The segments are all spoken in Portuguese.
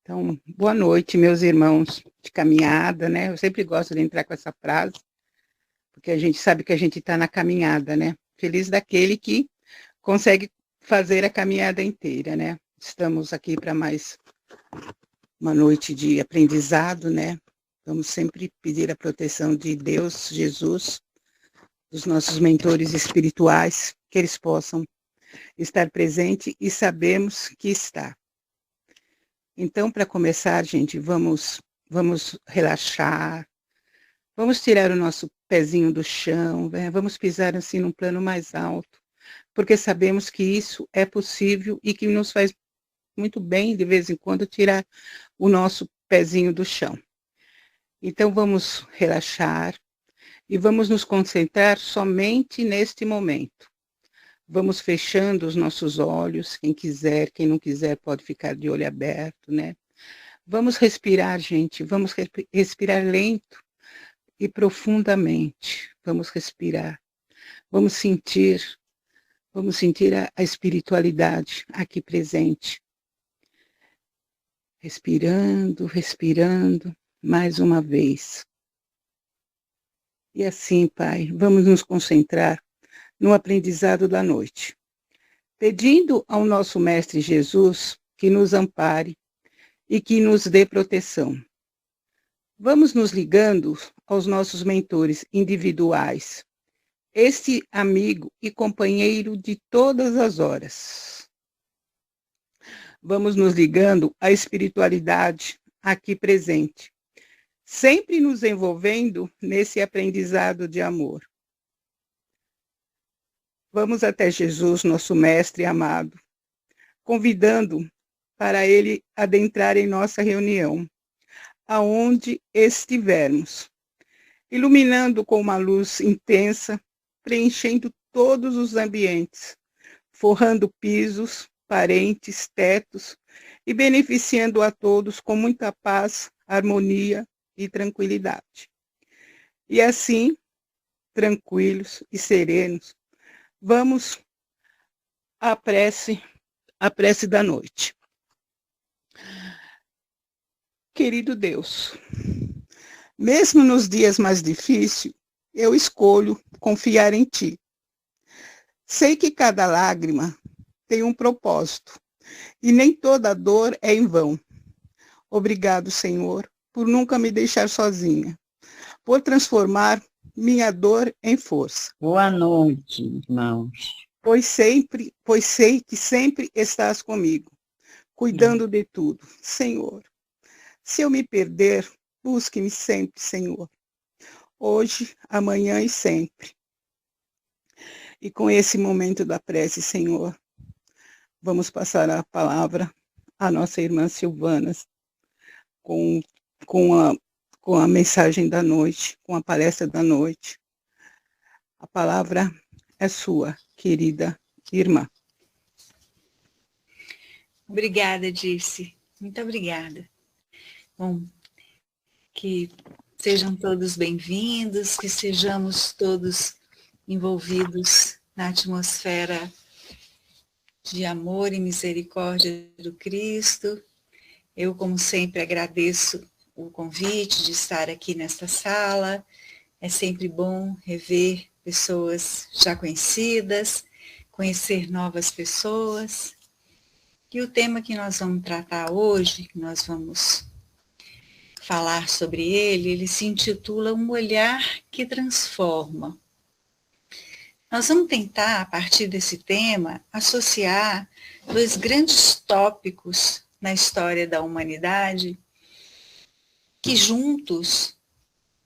Então, boa noite, meus irmãos de caminhada, né? Eu sempre gosto de entrar com essa frase, porque a gente sabe que a gente está na caminhada, né? Feliz daquele que consegue fazer a caminhada inteira, né? Estamos aqui para mais uma noite de aprendizado, né? Vamos sempre pedir a proteção de Deus, Jesus, dos nossos mentores espirituais, que eles possam estar presentes e sabemos que está. Então, para começar, gente, vamos relaxar, vamos tirar o nosso pezinho do chão, né? Vamos pisar assim num plano mais alto, porque sabemos que isso é possível e que nos faz muito bem, de vez em quando, tirar o nosso pezinho do chão. Então, vamos relaxar e vamos nos concentrar somente neste momento. Vamos fechando os nossos olhos, quem quiser, quem não quiser pode ficar de olho aberto, né? Vamos respirar, gente, vamos respirar lento e profundamente. Vamos respirar, vamos sentir a espiritualidade aqui presente. Respirando, mais uma vez. E assim, Pai, vamos nos concentrar no aprendizado da noite, pedindo ao nosso Mestre Jesus que nos ampare e que nos dê proteção. Vamos nos ligando aos nossos mentores individuais, este amigo e companheiro de todas as horas. Vamos nos ligando à espiritualidade aqui presente, sempre nos envolvendo nesse aprendizado de amor. Vamos até Jesus, nosso Mestre amado, convidando para ele adentrar em nossa reunião, aonde estivermos, iluminando com uma luz intensa, preenchendo todos os ambientes, forrando pisos, parentes, tetos e beneficiando a todos com muita paz, harmonia e tranquilidade. E assim, tranquilos e serenos, vamos à prece da noite. Querido Deus, mesmo nos dias mais difíceis, eu escolho confiar em Ti. Sei que cada lágrima tem um propósito e nem toda dor é em vão. Obrigado, Senhor, por nunca me deixar sozinha, por transformar minha dor em força. Boa noite, irmãos. Pois sei que sempre estás comigo, cuidando de tudo. Senhor, se eu me perder, busque-me sempre, Senhor. Hoje, amanhã e sempre. E com esse momento da prece, Senhor, vamos passar a palavra à nossa irmã Silvana, com, com a mensagem da noite, com a palestra da noite. A palavra é sua, querida irmã. Obrigada, Dirce. Muito obrigada. Bom, que sejam todos bem-vindos, que sejamos todos envolvidos na atmosfera de amor e misericórdia do Cristo. Eu, como sempre, agradeço o convite de estar aqui nesta sala. É sempre bom rever pessoas já conhecidas, conhecer novas pessoas. E o tema que nós vamos tratar hoje, que nós vamos falar sobre ele se intitula Um Olhar que Transforma. Nós vamos tentar, a partir desse tema, associar dois grandes tópicos na história da humanidade que juntos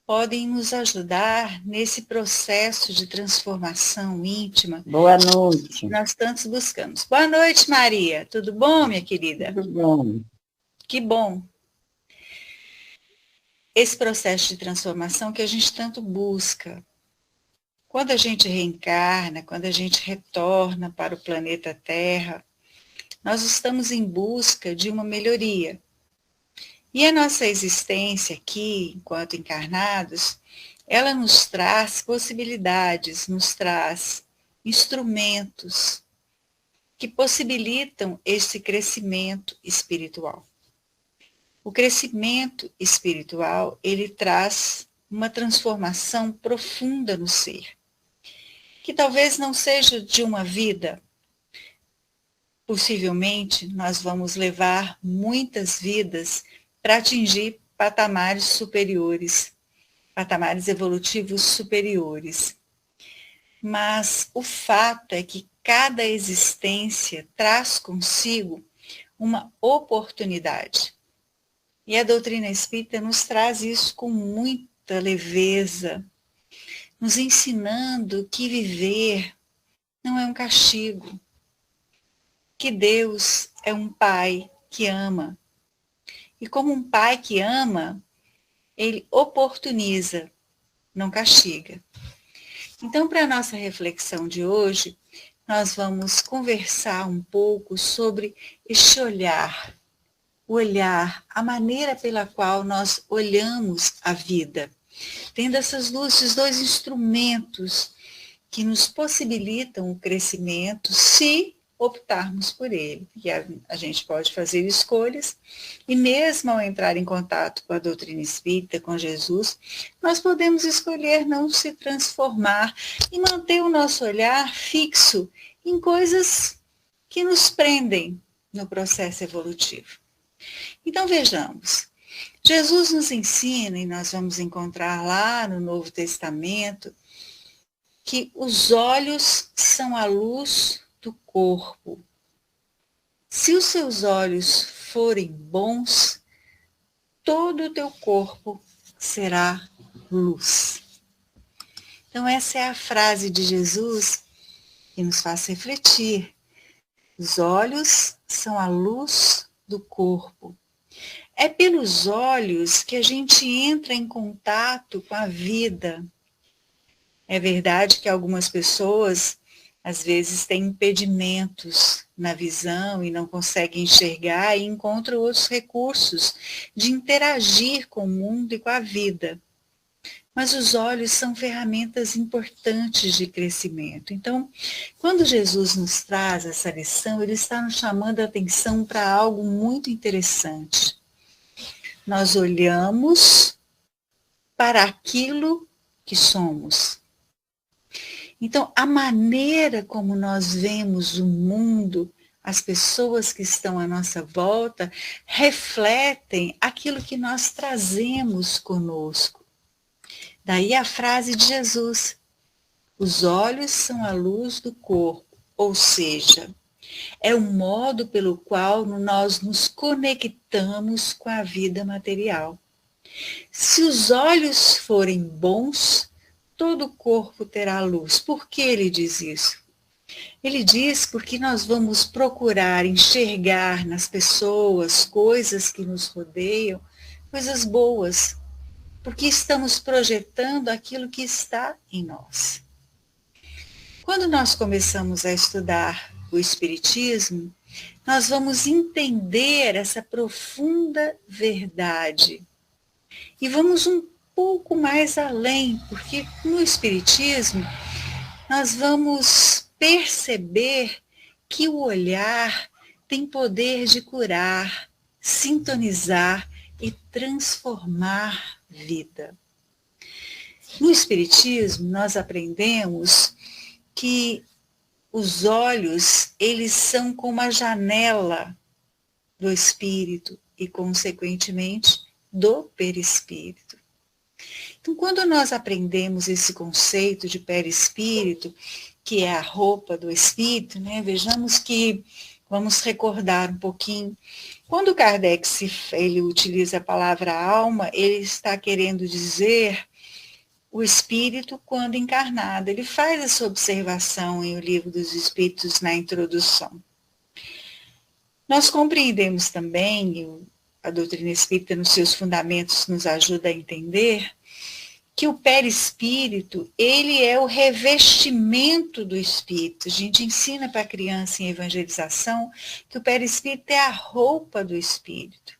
podem nos ajudar nesse processo de transformação íntima. Boa noite. Que nós tantos buscamos. Boa noite, Maria. Tudo bom, minha querida? Tudo bom. Que bom. Esse processo de transformação que a gente tanto busca. Quando a gente reencarna, quando a gente retorna para o planeta Terra, nós estamos em busca de uma melhoria. E a nossa existência aqui, enquanto encarnados, ela nos traz possibilidades, nos traz instrumentos que possibilitam esse crescimento espiritual. O crescimento espiritual, ele traz uma transformação profunda no ser, que talvez não seja de uma vida. Possivelmente, nós vamos levar muitas vidas para atingir patamares superiores, patamares evolutivos superiores. Mas o fato é que cada existência traz consigo uma oportunidade. E a doutrina espírita nos traz isso com muita leveza, nos ensinando que viver não é um castigo, que Deus é um Pai que ama. E como um Pai que ama, Ele oportuniza, não castiga. Então, para a nossa reflexão de hoje, nós vamos conversar um pouco sobre este olhar, o olhar, a maneira pela qual nós olhamos a vida, tendo esses dois instrumentos que nos possibilitam o crescimento, se optarmos por ele. Porque a gente pode fazer escolhas, e mesmo ao entrar em contato com a doutrina espírita, com Jesus, nós podemos escolher não se transformar e manter o nosso olhar fixo em coisas que nos prendem no processo evolutivo. Então vejamos, Jesus nos ensina, e nós vamos encontrar lá no Novo Testamento, que os olhos são a luz do corpo. Se os seus olhos forem bons, todo o teu corpo será luz. Então essa é a frase de Jesus que nos faz refletir. Os olhos são a luz do corpo. É pelos olhos que a gente entra em contato com a vida. É verdade que algumas pessoas, às vezes, têm impedimentos na visão e não conseguem enxergar e encontram outros recursos de interagir com o mundo e com a vida. Mas os olhos são ferramentas importantes de crescimento. Então, quando Jesus nos traz essa lição, ele está nos chamando a atenção para algo muito interessante. Nós olhamos para aquilo que somos. Então, a maneira como nós vemos o mundo, as pessoas que estão à nossa volta, refletem aquilo que nós trazemos conosco. Daí a frase de Jesus, os olhos são a luz do corpo, ou seja, é o modo pelo qual nós nos conectamos com a vida material. Se os olhos forem bons, todo o corpo terá luz. Por que ele diz isso? Ele diz porque nós vamos procurar enxergar nas pessoas, coisas que nos rodeiam, coisas boas, porque estamos projetando aquilo que está em nós. Quando nós começamos a estudar o Espiritismo, nós vamos entender essa profunda verdade. E vamos um pouco mais além, porque no Espiritismo nós vamos perceber que o olhar tem poder de curar, sintonizar e transformar vida. No Espiritismo, nós aprendemos que os olhos, eles são como a janela do espírito e, consequentemente, do perispírito. Então, quando nós aprendemos esse conceito de perispírito, que é a roupa do espírito, né, vejamos que, vamos recordar um pouquinho, quando Kardec ele utiliza a palavra alma, ele está querendo dizer o espírito quando encarnado. Ele faz essa observação em O Livro dos Espíritos, na introdução. Nós compreendemos também, a doutrina espírita nos seus fundamentos nos ajuda a entender, que o perispírito, ele é o revestimento do espírito. A gente ensina para a criança em evangelização que o perispírito é a roupa do espírito.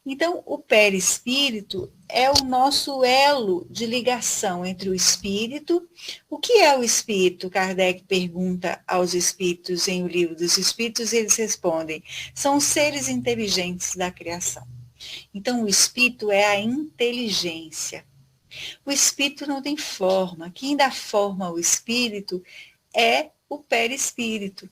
Então, o perispírito é o nosso elo de ligação entre o espírito. O que é o espírito? Kardec pergunta aos espíritos em O Livro dos Espíritos, e eles respondem, são os seres inteligentes da criação. Então, o espírito é a inteligência. O espírito não tem forma. Quem dá forma ao espírito é o perispírito.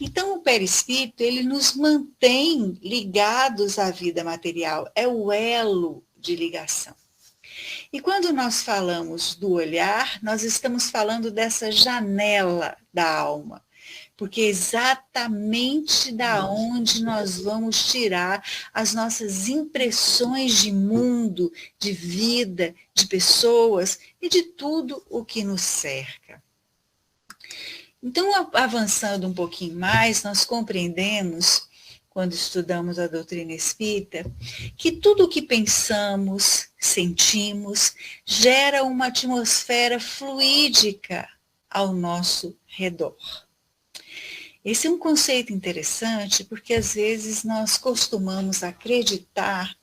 Então, o perispírito, ele nos mantém ligados à vida material, é o elo de ligação. E quando nós falamos do olhar, nós estamos falando dessa janela da alma, porque é exatamente da onde nós vamos tirar as nossas impressões de mundo, de vida, de pessoas e de tudo o que nos cerca. Então, avançando um pouquinho mais, nós compreendemos, quando estudamos a doutrina espírita, que tudo o que pensamos, sentimos, gera uma atmosfera fluídica ao nosso redor. Esse é um conceito interessante, porque às vezes nós costumamos acreditar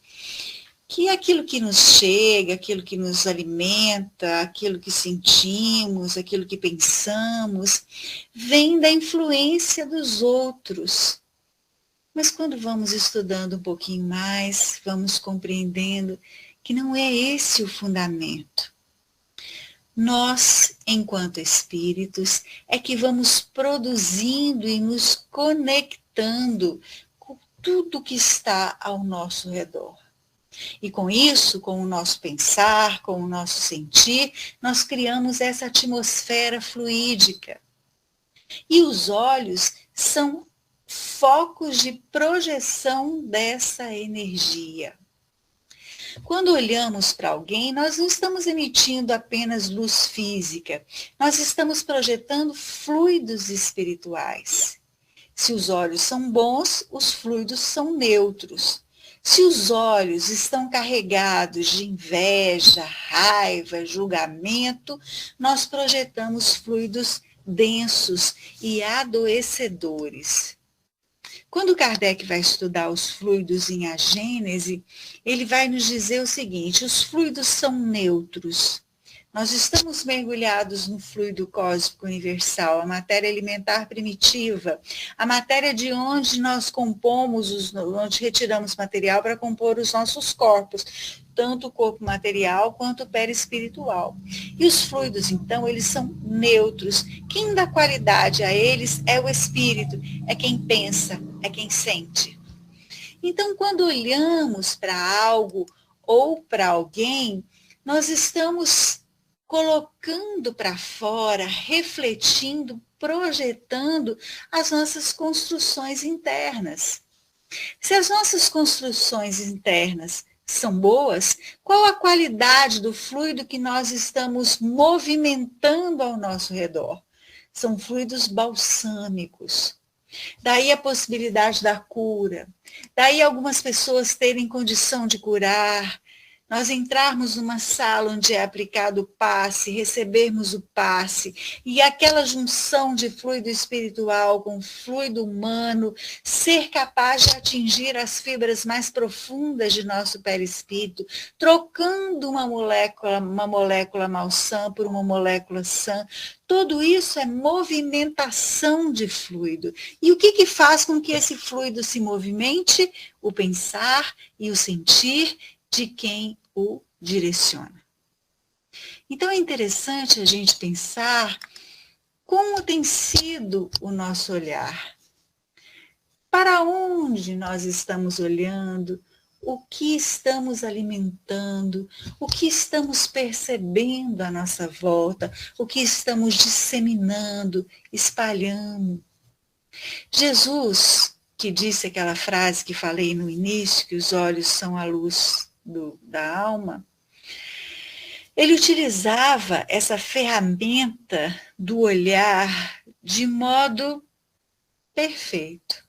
que aquilo que nos chega, aquilo que nos alimenta, aquilo que sentimos, aquilo que pensamos, vem da influência dos outros. Mas quando vamos estudando um pouquinho mais, vamos compreendendo que não é esse o fundamento. Nós, enquanto espíritos, é que vamos produzindo e nos conectando com tudo que está ao nosso redor. E com isso, com o nosso pensar, com o nosso sentir, nós criamos essa atmosfera fluídica. E os olhos são focos de projeção dessa energia. Quando olhamos para alguém, nós não estamos emitindo apenas luz física, nós estamos projetando fluidos espirituais. Se os olhos são bons, os fluidos são neutros. Se os olhos estão carregados de inveja, raiva, julgamento, nós projetamos fluidos densos e adoecedores. Quando Kardec vai estudar os fluidos em A Gênese, ele vai nos dizer o seguinte: os fluidos são neutros. Nós estamos mergulhados no fluido cósmico universal, a matéria alimentar primitiva, a matéria de onde nós compomos, onde retiramos material para compor os nossos corpos, tanto o corpo material quanto o perispiritual. E os fluidos, então, eles são neutros. Quem dá qualidade a eles é o espírito, é quem pensa, é quem sente. Então, quando olhamos para algo ou para alguém, nós estamos colocando para fora, refletindo, projetando as nossas construções internas. Se as nossas construções internas são boas, qual a qualidade do fluido que nós estamos movimentando ao nosso redor? São fluidos balsâmicos. Daí a possibilidade da cura. Daí algumas pessoas terem condição de curar. Nós entrarmos numa sala onde é aplicado o passe, recebermos o passe, e aquela junção de fluido espiritual com fluido humano ser capaz de atingir as fibras mais profundas de nosso perispírito, trocando uma molécula malsã por uma molécula sã. Tudo isso é movimentação de fluido. E o que faz com que esse fluido se movimente? O pensar e o sentir de quem o direciona. Então é interessante a gente pensar como tem sido o nosso olhar. Para onde nós estamos olhando, o que estamos alimentando, o que estamos percebendo à nossa volta, o que estamos disseminando, espalhando. Jesus, que disse aquela frase que falei no início, que os olhos são a luz da alma, ele utilizava essa ferramenta do olhar de modo perfeito.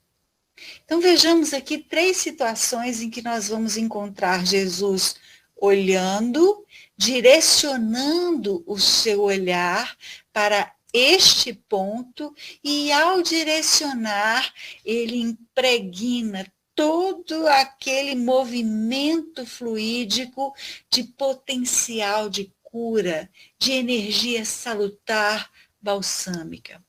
Então vejamos aqui 3 situações em que nós vamos encontrar Jesus olhando, direcionando o seu olhar para este ponto, e ao direcionar, ele impregna todo aquele movimento fluídico de potencial de cura, de energia salutar balsâmica.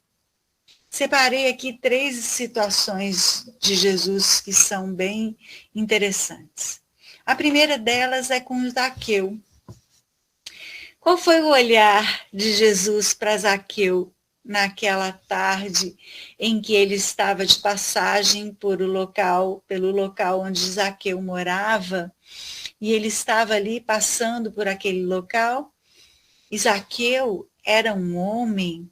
separei aqui 3 situações de Jesus que são bem interessantes. A primeira delas é com Zaqueu. Qual foi o olhar de Jesus para Zaqueu naquela tarde em que ele estava de passagem pelo local onde Zaqueu morava, e ele estava ali passando por aquele local? E Zaqueu era um homem,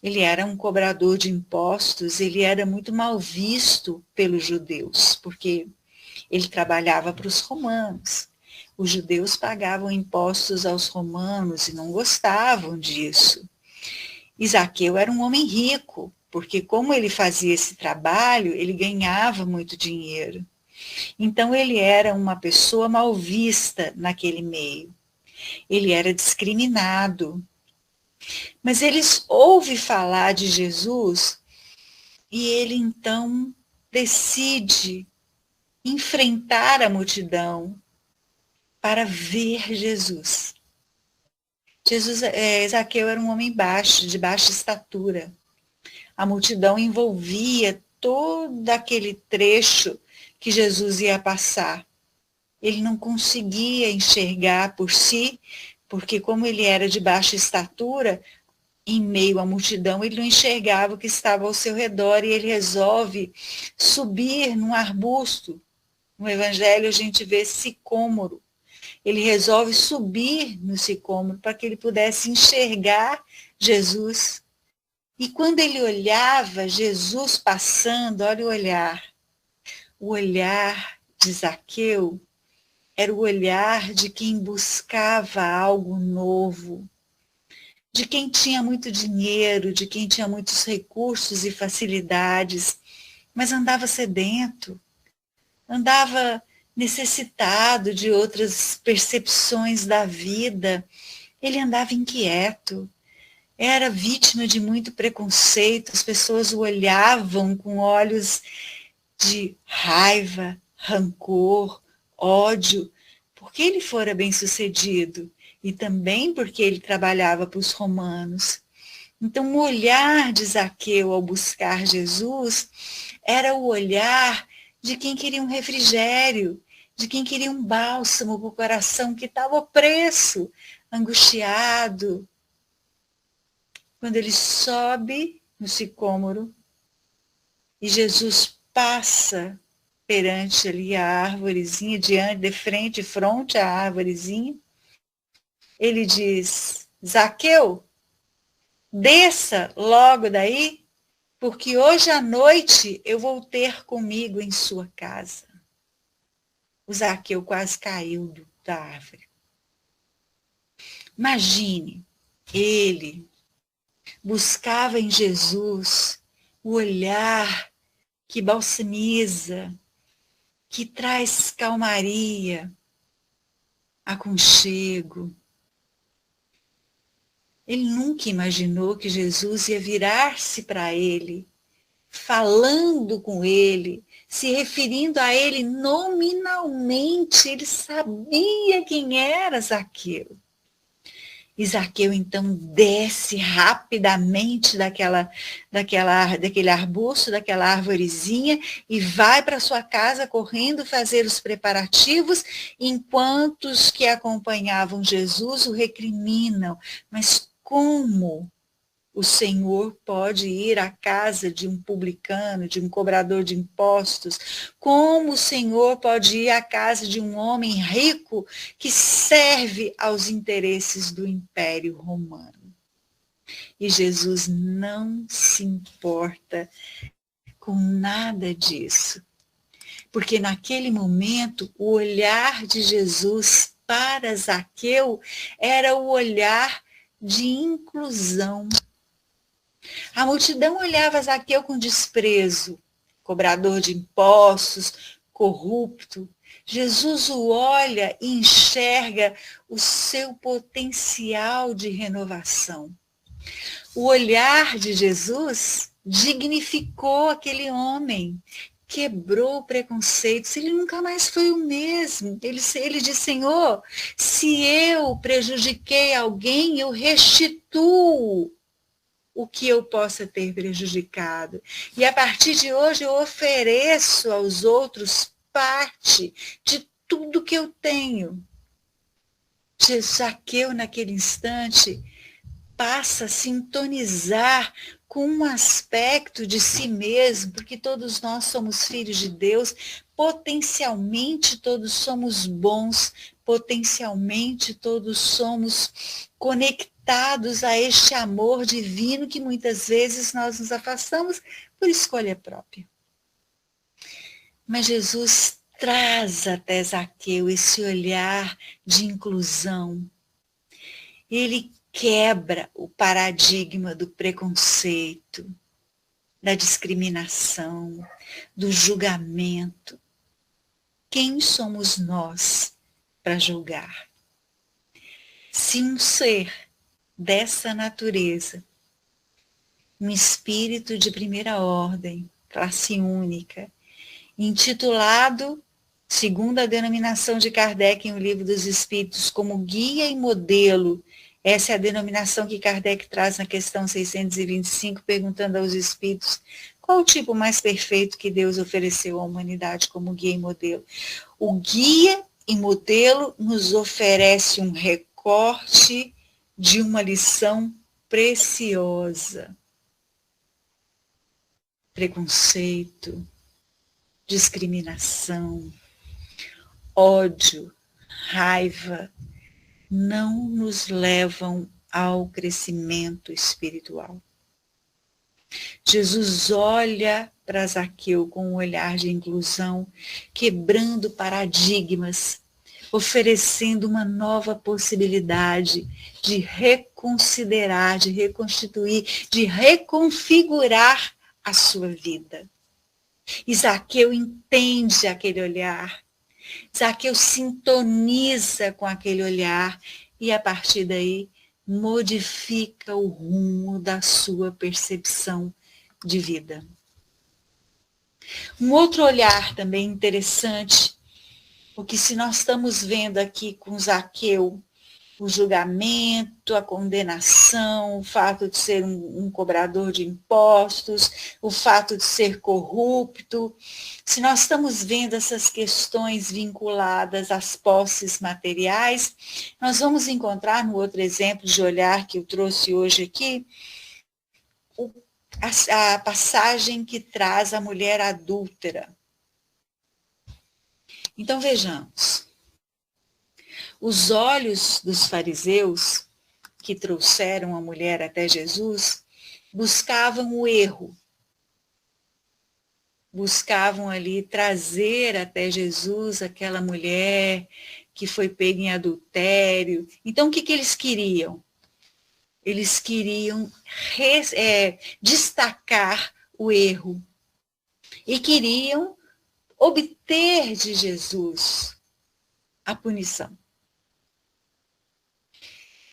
ele era um cobrador de impostos, ele era muito mal visto pelos judeus, porque ele trabalhava para os romanos. Os judeus pagavam impostos aos romanos e não gostavam disso. E Zaqueu era um homem rico, porque como ele fazia esse trabalho, ele ganhava muito dinheiro. Então ele era uma pessoa mal vista naquele meio. Ele era discriminado. Mas eles ouvem falar de Jesus e ele então decide enfrentar a multidão para ver Jesus. Zaqueu era um homem baixo, de baixa estatura. A multidão envolvia todo aquele trecho que Jesus ia passar. Ele não conseguia enxergar por si, porque como ele era de baixa estatura, em meio à multidão, ele não enxergava o que estava ao seu redor, e ele resolve subir num arbusto. No Evangelho a gente vê sicômoro. Ele resolve subir no sicômoro para que ele pudesse enxergar Jesus. E quando ele olhava Jesus passando, olha o olhar. O olhar de Zaqueu era o olhar de quem buscava algo novo, de quem tinha muito dinheiro, de quem tinha muitos recursos e facilidades, mas andava sedento, andava necessitado de outras percepções da vida. Ele andava inquieto, era vítima de muito preconceito, as pessoas o olhavam com olhos de raiva, rancor, ódio, porque ele fora bem-sucedido e também porque ele trabalhava para os romanos. Então, o olhar de Zaqueu ao buscar Jesus era o olhar de quem queria um refrigério, de quem queria um bálsamo para o coração que estava opresso, angustiado. Quando ele sobe no sicômoro e Jesus passa perante ali a árvorezinha, de frente, fronte à árvorezinha, ele diz: Zaqueu, desça logo daí, porque hoje à noite eu vou ter comigo em sua casa. O Zaqueu quase caiu da árvore. Imagine, ele buscava em Jesus o olhar que balsamiza, que traz calmaria, aconchego. Ele nunca imaginou que Jesus ia virar-se para ele, falando com ele, se referindo a ele nominalmente. Ele sabia quem era Zaqueu. E Zaqueu então desce rapidamente daquele arbusto, daquela arvorezinha, e vai para sua casa correndo fazer os preparativos, enquanto os que acompanhavam Jesus o recriminam. Mas como o Senhor pode ir à casa de um publicano, de um cobrador de impostos? Como o Senhor pode ir à casa de um homem rico que serve aos interesses do Império Romano? E Jesus não se importa com nada disso. Porque naquele momento, o olhar de Jesus para Zaqueu era o olhar de inclusão. A multidão olhava Zaqueu com desprezo, cobrador de impostos, corrupto. Jesus o olha e enxerga o seu potencial de renovação. O olhar de Jesus dignificou aquele homem, quebrou preconceitos, ele nunca mais foi o mesmo. Ele disse: Senhor, se eu prejudiquei alguém, eu restituo. o que eu possa ter prejudicado. E a partir de hoje eu ofereço aos outros parte de tudo que eu tenho. Zaqueu, naquele instante, passa a sintonizar com um aspecto de si mesmo, porque todos nós somos filhos de Deus, potencialmente todos somos bons, potencialmente todos somos conectados a este amor divino que muitas vezes nós nos afastamos por escolha própria. Mas Jesus traz até Zaqueu esse olhar de inclusão. Ele quebra o paradigma do preconceito, da discriminação, do julgamento. Quem somos nós para julgar? Se um ser dessa natureza, um espírito de primeira ordem, classe única, intitulado, segundo a denominação de Kardec em O Livro dos Espíritos, como guia e modelo. Essa é a denominação que Kardec traz na questão 625, perguntando aos espíritos qual o tipo mais perfeito que Deus ofereceu à humanidade como guia e modelo. O guia e modelo nos oferece um recorte de uma lição preciosa. Preconceito, discriminação, ódio, raiva, não nos levam ao crescimento espiritual. Jesus olha para Zaqueu com um olhar de inclusão, quebrando paradigmas, oferecendo uma nova possibilidade de reconsiderar, de reconstituir, de reconfigurar a sua vida. E Zaqueu entende aquele olhar. Zaqueu sintoniza com aquele olhar e, a partir daí, modifica o rumo da sua percepção de vida. Um outro olhar também interessante, porque se nós estamos vendo aqui com Zaqueu o julgamento, a condenação, o fato de ser um cobrador de impostos, o fato de ser corrupto. Se nós estamos vendo essas questões vinculadas às posses materiais, nós vamos encontrar no outro exemplo de olhar que eu trouxe hoje aqui, a passagem que traz a mulher adúltera. Então vejamos. Os olhos dos fariseus que trouxeram a mulher até Jesus buscavam o erro. Buscavam ali trazer até Jesus aquela mulher que foi pega em adultério. Então, o que eles queriam? Eles queriam destacar o erro. E queriam obter de Jesus a punição.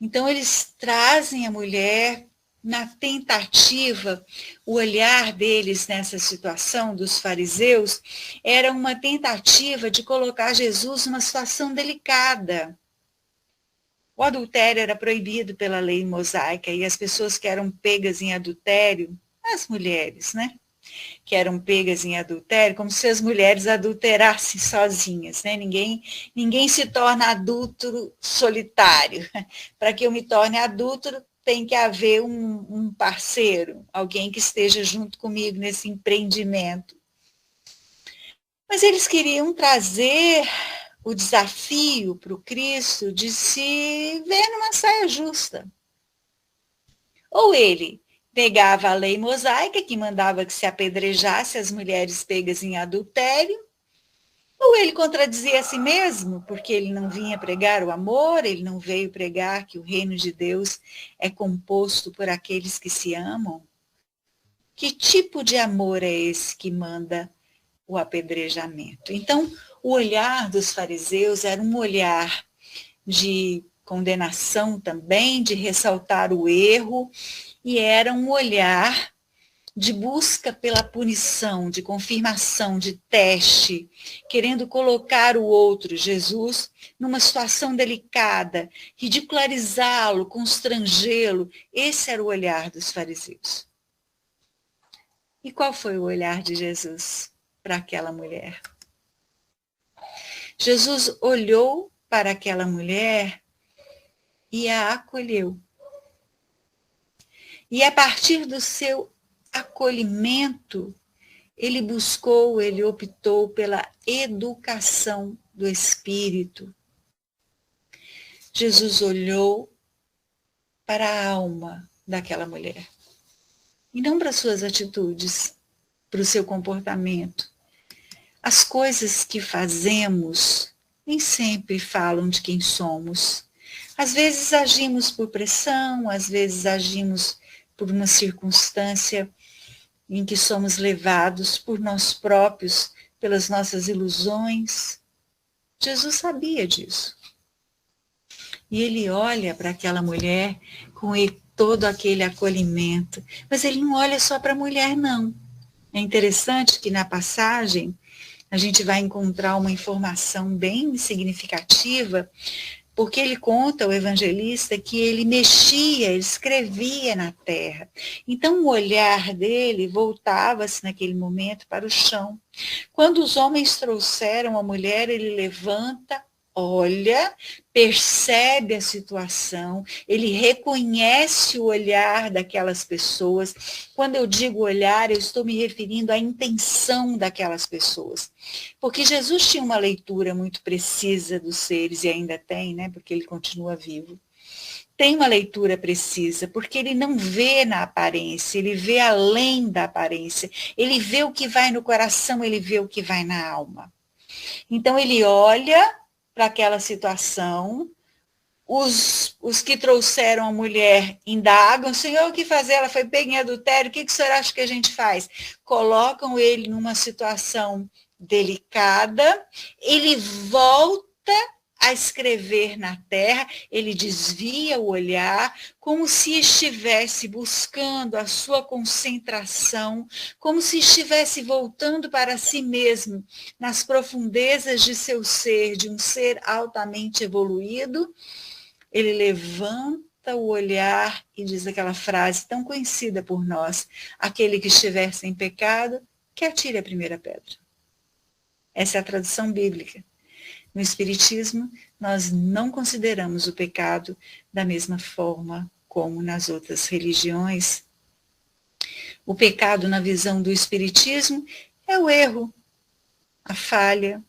Então, eles trazem a mulher na tentativa, o olhar deles nessa situação, dos fariseus, era uma tentativa de colocar Jesus numa situação delicada. O adultério era proibido pela lei mosaica e as pessoas que eram pegas em adultério, as mulheres, né? Que eram pegas em adultério, como se as mulheres adulterassem sozinhas, né? Ninguém se torna adúltero solitário. Para que eu me torne adúltero, tem que haver um parceiro, alguém que esteja junto comigo nesse empreendimento. Mas eles queriam trazer o desafio para o Cristo de se ver numa saia justa. Ou ele negava a lei mosaica, que mandava que se apedrejasse as mulheres pegas em adultério, ou ele contradizia a si mesmo, porque ele não vinha pregar o amor, ele não veio pregar que o reino de Deus é composto por aqueles que se amam. Que tipo de amor é esse que manda o apedrejamento? Então, o olhar dos fariseus era um olhar de condenação também, de ressaltar o erro, e era um olhar de busca pela punição, de confirmação, de teste, querendo colocar o outro, Jesus, numa situação delicada, ridicularizá-lo, constrangê-lo. Esse era o olhar dos fariseus. E qual foi o olhar de Jesus para aquela mulher? Jesus olhou para aquela mulher e a acolheu. E a partir do seu acolhimento, ele optou pela educação do espírito. Jesus olhou para a alma daquela mulher. E não para suas atitudes, para o seu comportamento. As coisas que fazemos nem sempre falam de quem somos. Às vezes agimos por pressão, às vezes agimos por uma circunstância em que somos levados por nós próprios, pelas nossas ilusões. Jesus sabia disso. E ele olha para aquela mulher com todo aquele acolhimento. Mas ele não olha só para a mulher, não. É interessante que na passagem a gente vai encontrar uma informação bem significativa, porque ele conta, o evangelista, que ele mexia, ele escrevia na terra. Então o olhar dele voltava-se naquele momento para o chão. Quando os homens trouxeram a mulher, ele levanta, olha, percebe a situação, ele reconhece o olhar daquelas pessoas. Quando eu digo olhar, eu estou me referindo à intenção daquelas pessoas. Porque Jesus tinha uma leitura muito precisa dos seres, e ainda tem, né? Porque ele continua vivo. Tem uma leitura precisa, porque ele não vê na aparência, ele vê além da aparência. Ele vê o que vai no coração, ele vê o que vai na alma. Então ele olha para aquela situação, os que trouxeram a mulher indagam, Senhor, o que fazer? Ela foi pega em adultério, o que o senhor acha que a gente faz? Colocam ele numa situação delicada, ele volta a escrever na terra, ele desvia o olhar, como se estivesse buscando a sua concentração, como se estivesse voltando para si mesmo, nas profundezas de seu ser, de um ser altamente evoluído. Ele levanta o olhar e diz aquela frase tão conhecida por nós: aquele que estiver sem pecado, que atire a primeira pedra. Essa é a tradução bíblica. No Espiritismo, nós não consideramos o pecado da mesma forma como nas outras religiões. O pecado, na visão do Espiritismo, é o erro, a falha.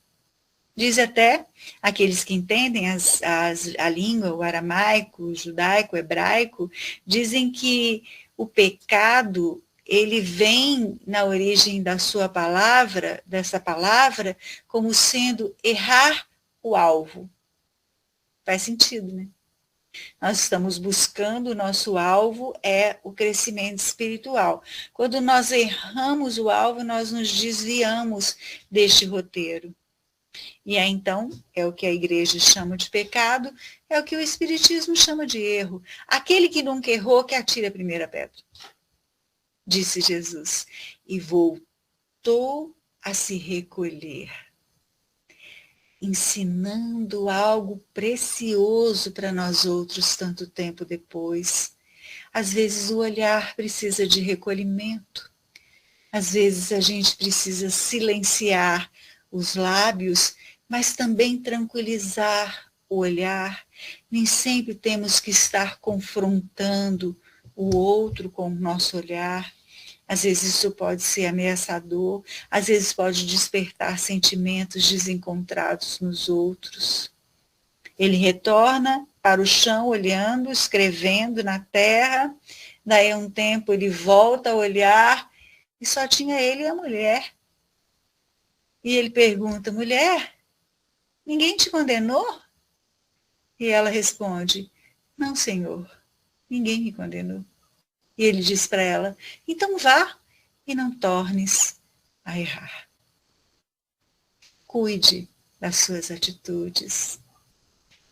Diz até aqueles que entendem a língua, o aramaico, o judaico, o hebraico, dizem que o pecado, ele vem na origem da sua palavra, dessa palavra, como sendo errar o alvo. Faz sentido, né? Nós estamos buscando, o nosso alvo é o crescimento espiritual. Quando nós erramos o alvo, nós nos desviamos deste roteiro. E aí, então, é o que a igreja chama de pecado, é o que o Espiritismo chama de erro. Aquele que nunca errou, que atire a primeira pedra, disse Jesus. E voltou a se recolher, ensinando algo precioso para nós outros tanto tempo depois. Às vezes o olhar precisa de recolhimento. Às vezes a gente precisa silenciar os lábios, mas também tranquilizar o olhar. Nem sempre temos que estar confrontando o outro com o nosso olhar. Às vezes isso pode ser ameaçador, às vezes pode despertar sentimentos desencontrados nos outros. Ele retorna para o chão, olhando, escrevendo na terra. Daí a um tempo ele volta a olhar e só tinha ele e a mulher. E ele pergunta: mulher, ninguém te condenou? E ela responde: não, Senhor, ninguém me condenou. E ele diz para ela: então vá e não tornes a errar. Cuide das suas atitudes.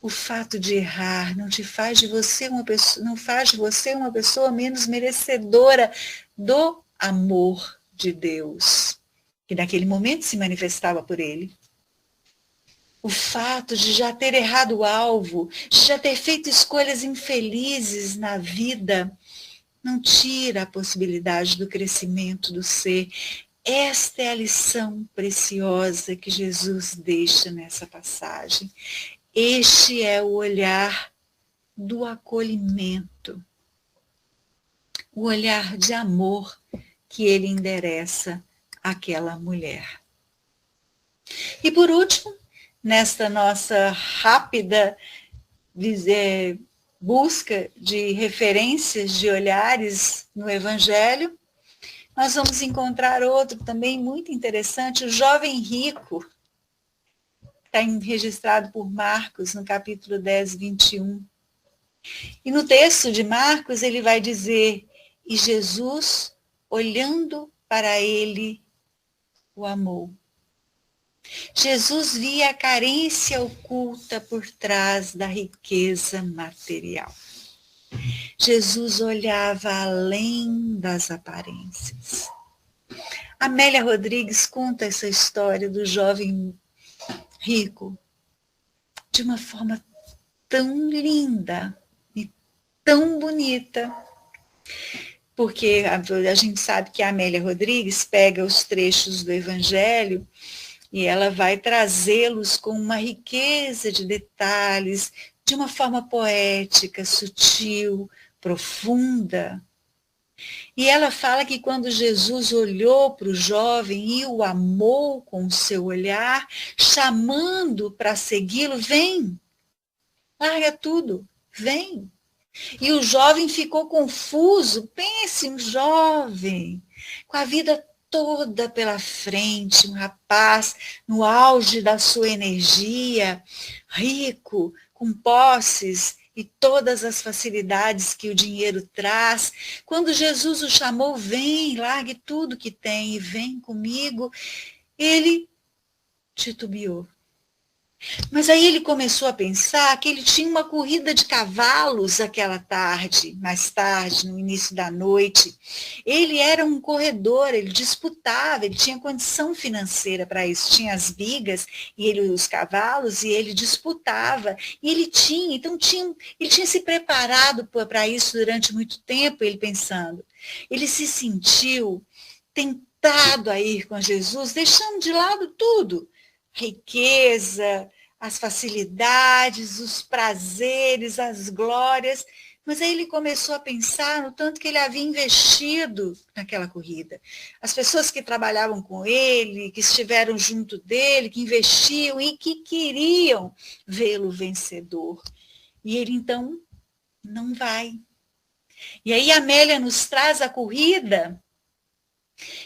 O fato de errar não te faz de você uma pessoa, não faz de você uma pessoa menos merecedora do amor de Deus, que naquele momento se manifestava por ele. O fato de já ter errado o alvo, de já ter feito escolhas infelizes na vida, não tira a possibilidade do crescimento do ser. Esta é a lição preciosa que Jesus deixa nessa passagem. Este é o olhar do acolhimento, o olhar de amor que ele endereça àquela mulher. E por último, nesta nossa rápida busca de referências de olhares no Evangelho, nós vamos encontrar outro também muito interessante, o jovem rico, está registrado por Marcos, no capítulo 10, 21. E no texto de Marcos, ele vai dizer, e Jesus, olhando para ele, o amou. Jesus via a carência oculta por trás da riqueza material. Jesus olhava além das aparências. Amélia Rodrigues conta essa história do jovem rico de uma forma tão linda e tão bonita, porque a gente sabe que a Amélia Rodrigues pega os trechos do Evangelho e ela vai trazê-los com uma riqueza de detalhes, de uma forma poética, sutil, profunda. E ela fala que quando Jesus olhou para o jovem e o amou com o seu olhar, chamando para segui-lo, vem, larga tudo, vem. E o jovem ficou confuso, pense, um jovem, com a vida toda pela frente, um rapaz no auge da sua energia, rico, com posses e todas as facilidades que o dinheiro traz. Quando Jesus o chamou, vem, largue tudo que tem e vem comigo, ele titubeou. Mas aí ele começou a pensar que ele tinha uma corrida de cavalos aquela tarde, mais tarde, no início da noite. Ele era um corredor, ele disputava, ele tinha condição financeira para isso. Tinha as bigas e ele os cavalos e ele disputava. E ele tinha, ele tinha se preparado para isso durante muito tempo, ele pensando. Ele se sentiu tentado a ir com Jesus, deixando de lado tudo. Riqueza, as facilidades, os prazeres, as glórias. Mas aí ele começou a pensar no tanto que ele havia investido naquela corrida. As pessoas que trabalhavam com ele, que estiveram junto dele, que investiam e que queriam vê-lo vencedor. E ele, então, não vai. E aí a Amélia nos traz a corrida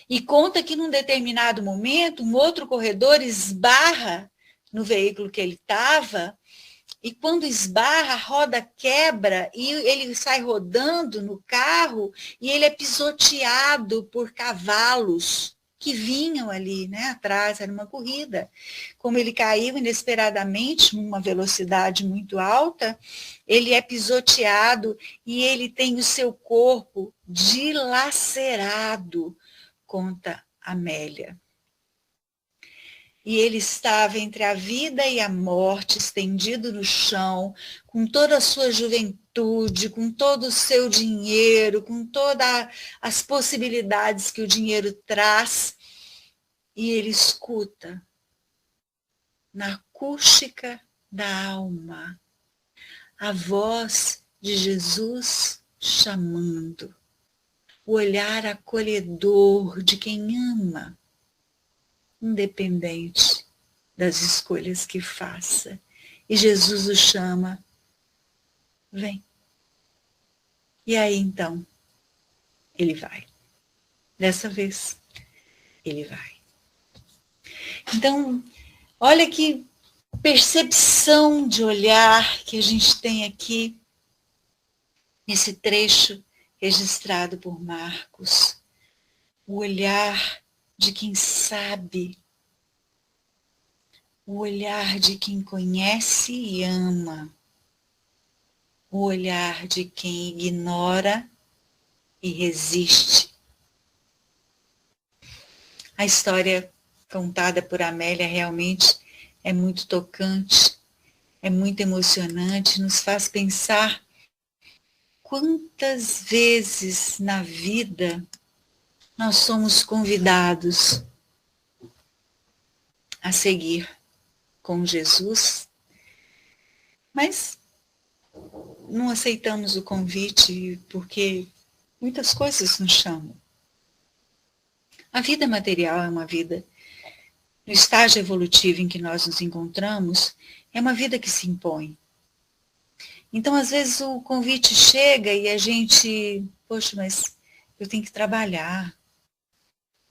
e conta que num determinado momento, um outro corredor esbarra no veículo que ele estava, e quando esbarra, a roda quebra, e ele sai rodando no carro, e ele é pisoteado por cavalos que vinham ali, né, atrás, era uma corrida. Como ele caiu inesperadamente, numa velocidade muito alta, ele é pisoteado, e ele tem o seu corpo dilacerado, conta Amélia. E ele estava entre a vida e a morte, estendido no chão, com toda a sua juventude, com todo o seu dinheiro, com todas as possibilidades que o dinheiro traz. E ele escuta, na acústica da alma, a voz de Jesus chamando. O olhar acolhedor de quem ama, independente das escolhas que faça. E Jesus o chama, vem. E aí então, ele vai. Dessa vez, ele vai. Então, olha que percepção de olhar que a gente tem aqui, nesse trecho registrado por Marcos, o olhar de quem sabe, o olhar de quem conhece e ama, o olhar de quem ignora e resiste, A história contada por Amélia realmente é muito tocante, é muito emocionante, nos faz pensar quantas vezes na vida nós somos convidados a seguir com Jesus, mas não aceitamos o convite porque muitas coisas nos chamam. A vida material é uma vida, no estágio evolutivo em que nós nos encontramos, é uma vida que se impõe. Então, às vezes, o convite chega e a gente, poxa, mas eu tenho que trabalhar,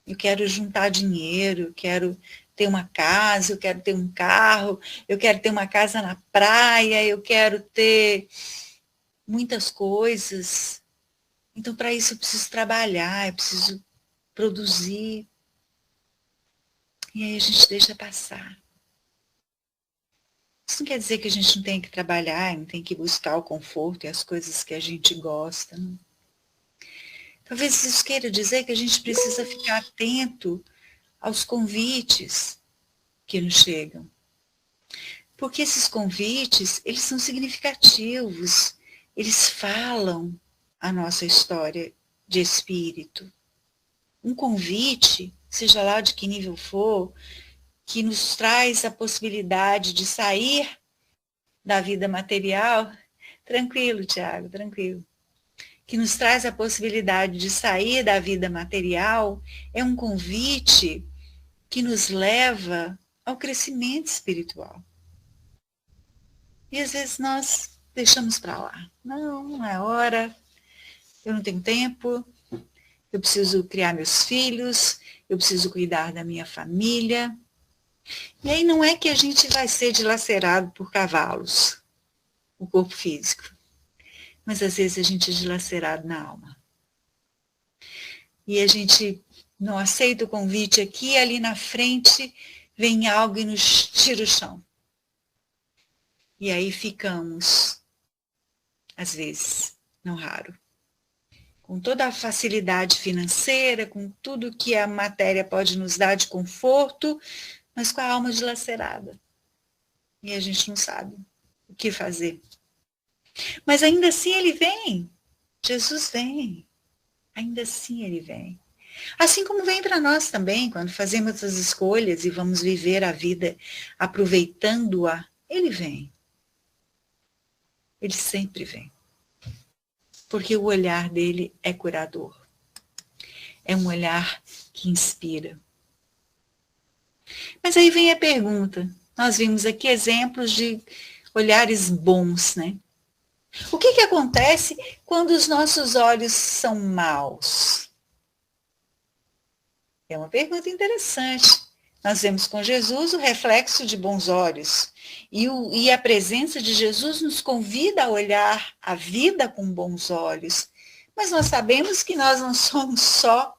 eu quero juntar dinheiro, eu quero ter uma casa, eu quero ter um carro, eu quero ter uma casa na praia, eu quero ter muitas coisas. Então, para isso, eu preciso trabalhar, eu preciso produzir. E aí a gente deixa passar. Isso não quer dizer que a gente não tem que trabalhar, não tem que buscar o conforto e as coisas que a gente gosta. Não. Talvez isso queira dizer que a gente precisa ficar atento aos convites que nos chegam. Porque esses convites, eles são significativos, eles falam a nossa história de espírito. Um convite, seja lá de que nível for, que nos traz a possibilidade de sair da vida material, tranquilo, Tiago, tranquilo, que nos traz a possibilidade de sair da vida material, é um convite que nos leva ao crescimento espiritual. E às vezes nós deixamos para lá. Não é hora, eu não tenho tempo, eu preciso criar meus filhos, eu preciso cuidar da minha família. E aí não é que a gente vai ser dilacerado por cavalos, o corpo físico, mas às vezes a gente é dilacerado na alma. E a gente não aceita o convite aqui, ali na frente vem algo e nos tira o chão. E aí ficamos, às vezes, não raro, com toda a facilidade financeira, com tudo que a matéria pode nos dar de conforto, mas com a alma dilacerada. E a gente não sabe o que fazer. Mas ainda assim ele vem. Jesus vem. Ainda assim ele vem. Assim como vem para nós também, quando fazemos as escolhas e vamos viver a vida aproveitando-a, ele vem. Ele sempre vem. Porque o olhar dele é curador. É um olhar que inspira. Mas aí vem a pergunta. Nós vimos aqui exemplos de olhares bons, né? O que acontece quando os nossos olhos são maus? É uma pergunta interessante. Nós vemos com Jesus o reflexo de bons olhos. E a presença de Jesus nos convida a olhar a vida com bons olhos. Mas nós sabemos que nós não somos só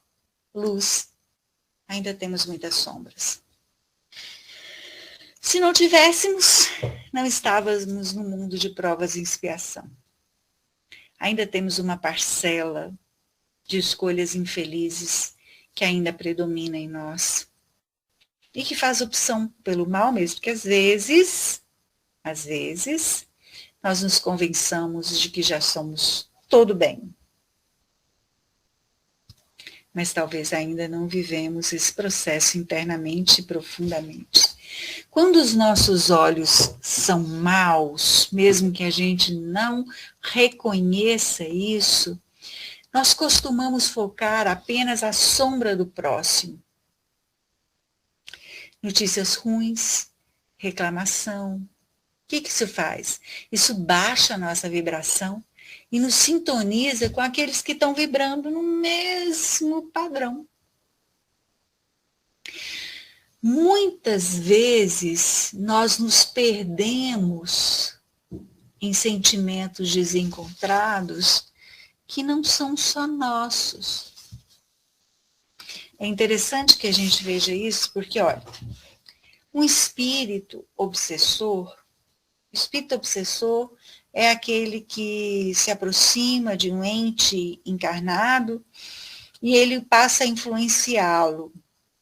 luz. Ainda temos muitas sombras. Se não tivéssemos, não estávamos no mundo de provas e expiação. Ainda temos uma parcela de escolhas infelizes que ainda predomina em nós. E que faz opção pelo mal mesmo, porque às vezes, nós nos convençamos de que já somos todo bem. Mas talvez ainda não vivemos esse processo internamente e profundamente. Quando os nossos olhos são maus, mesmo que a gente não reconheça isso, nós costumamos focar apenas a sombra do próximo. Notícias ruins, reclamação. O que isso faz? Isso baixa a nossa vibração e nos sintoniza com aqueles que estão vibrando no mesmo padrão. Muitas vezes nós nos perdemos em sentimentos desencontrados que não são só nossos. É interessante que a gente veja isso porque, olha, um espírito obsessor é aquele que se aproxima de um ente encarnado e ele passa a influenciá-lo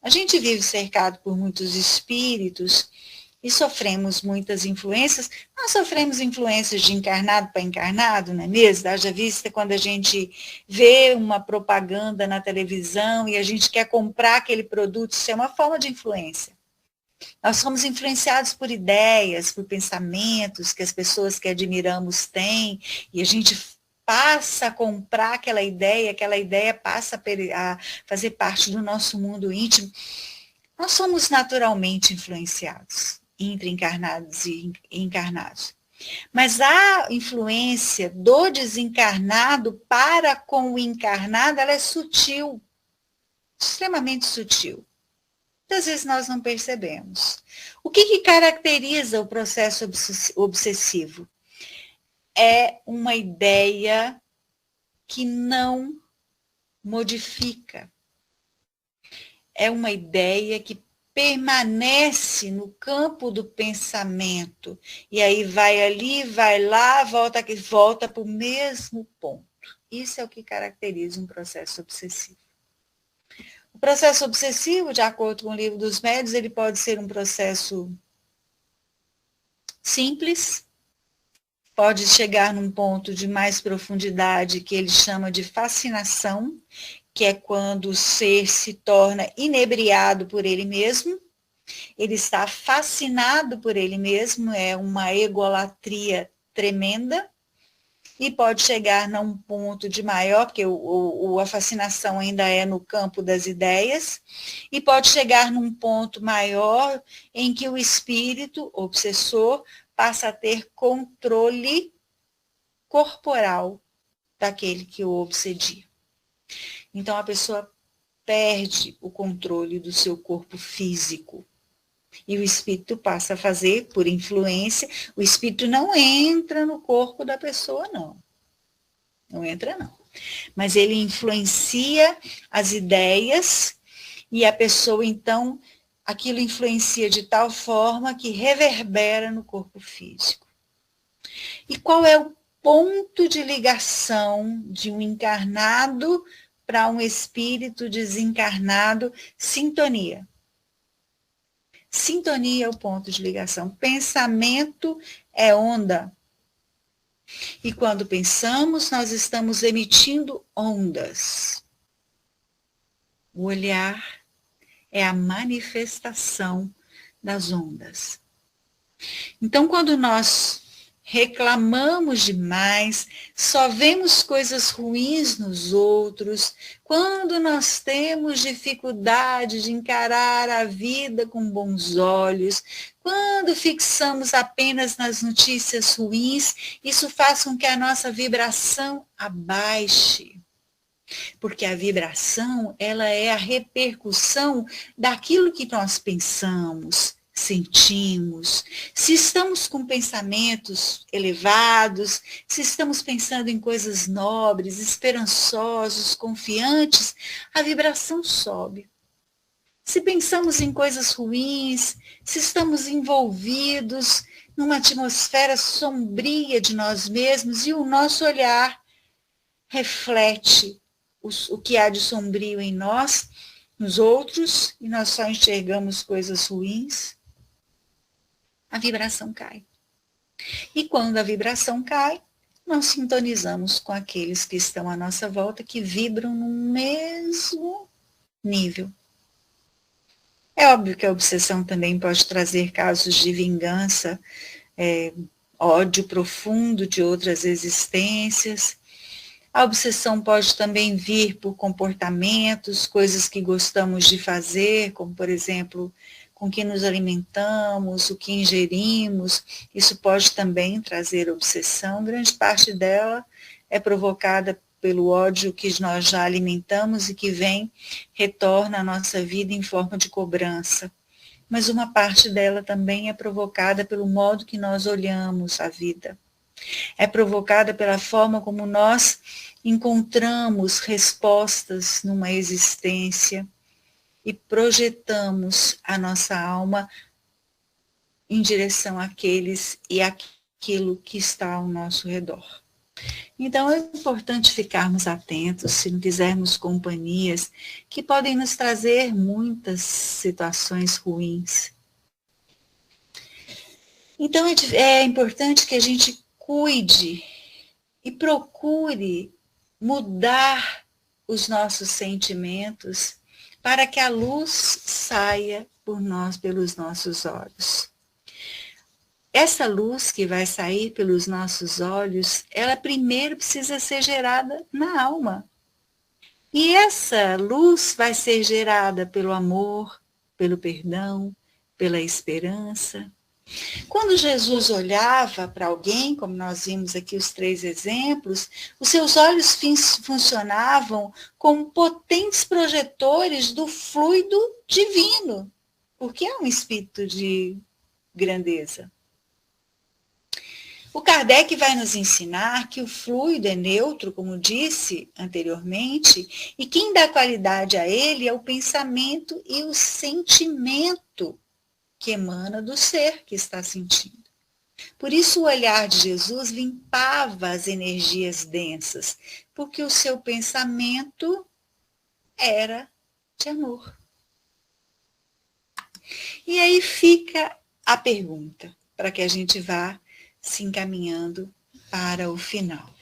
A gente vive cercado por muitos espíritos e sofremos muitas influências. Nós sofremos influências de encarnado para encarnado, não é mesmo? Haja vista quando a gente vê uma propaganda na televisão e a gente quer comprar aquele produto, isso é uma forma de influência. Nós somos influenciados por ideias, por pensamentos que as pessoas que admiramos têm, e a gente passa a comprar aquela ideia passa a fazer parte do nosso mundo íntimo. Nós somos naturalmente influenciados, entre encarnados e encarnados. Mas a influência do desencarnado para com o encarnado, ela é sutil, extremamente sutil. Muitas vezes nós não percebemos. O que caracteriza o processo obsessivo? É uma ideia que não modifica. É uma ideia que permanece no campo do pensamento. E aí vai ali, vai lá, volta aqui, volta para o mesmo ponto. Isso é o que caracteriza um processo obsessivo. O processo obsessivo, de acordo com o livro dos médiuns, ele pode ser um processo simples, pode chegar num ponto de mais profundidade que ele chama de fascinação, que é quando o ser se torna inebriado por ele mesmo, ele está fascinado por ele mesmo, é uma egolatria tremenda, e pode chegar num ponto de maior, porque a fascinação ainda é no campo das ideias, e pode chegar num ponto maior em que o espírito obsessor passa a ter controle corporal daquele que o obsedia. Então a pessoa perde o controle do seu corpo físico. E o espírito passa a fazer, por influência, o espírito não entra no corpo da pessoa, não. Não entra, não. Mas ele influencia as ideias e a pessoa, então, aquilo influencia de tal forma que reverbera no corpo físico. E qual é o ponto de ligação de um encarnado para um espírito desencarnado? Sintonia. Sintonia é o ponto de ligação. Pensamento é onda. E quando pensamos, nós estamos emitindo ondas. O olhar é a manifestação das ondas. Então, quando nós reclamamos demais, só vemos coisas ruins nos outros, quando nós temos dificuldade de encarar a vida com bons olhos, quando fixamos apenas nas notícias ruins, isso faz com que a nossa vibração abaixe. Porque a vibração, ela é a repercussão daquilo que nós pensamos, sentimos, se estamos com pensamentos elevados, se estamos pensando em coisas nobres, esperançosos, confiantes, a vibração sobe. Se pensamos em coisas ruins, se estamos envolvidos numa atmosfera sombria de nós mesmos e o nosso olhar reflete o que há de sombrio em nós, nos outros, e nós só enxergamos coisas ruins, a vibração cai. E quando a vibração cai, nós sintonizamos com aqueles que estão à nossa volta, que vibram no mesmo nível. É óbvio que a obsessão também pode trazer casos de vingança, ódio profundo de outras existências. A obsessão pode também vir por comportamentos, coisas que gostamos de fazer, como, por exemplo, com que nos alimentamos, o que ingerimos, isso pode também trazer obsessão. Grande parte dela é provocada pelo ódio que nós já alimentamos e que retorna à nossa vida em forma de cobrança. Mas uma parte dela também é provocada pelo modo que nós olhamos a vida. É provocada pela forma como nós encontramos respostas numa existência e projetamos a nossa alma em direção àqueles e àquilo que está ao nosso redor. Então é importante ficarmos atentos se não quisermos companhias que podem nos trazer muitas situações ruins. Então é importante que a gente cuide e procure mudar os nossos sentimentos para que a luz saia por nós, pelos nossos olhos. Essa luz que vai sair pelos nossos olhos, ela primeiro precisa ser gerada na alma. E essa luz vai ser gerada pelo amor, pelo perdão, pela esperança. Quando Jesus olhava para alguém, como nós vimos aqui os 3 exemplos, os seus olhos funcionavam como potentes projetores do fluido divino, porque é um espírito de grandeza. O Kardec vai nos ensinar que o fluido é neutro, como disse anteriormente, e quem dá qualidade a ele é o pensamento e o sentimento que emana do ser que está sentindo. Por isso o olhar de Jesus limpava as energias densas, porque o seu pensamento era de amor. E aí fica a pergunta, para que a gente vá se encaminhando para o final.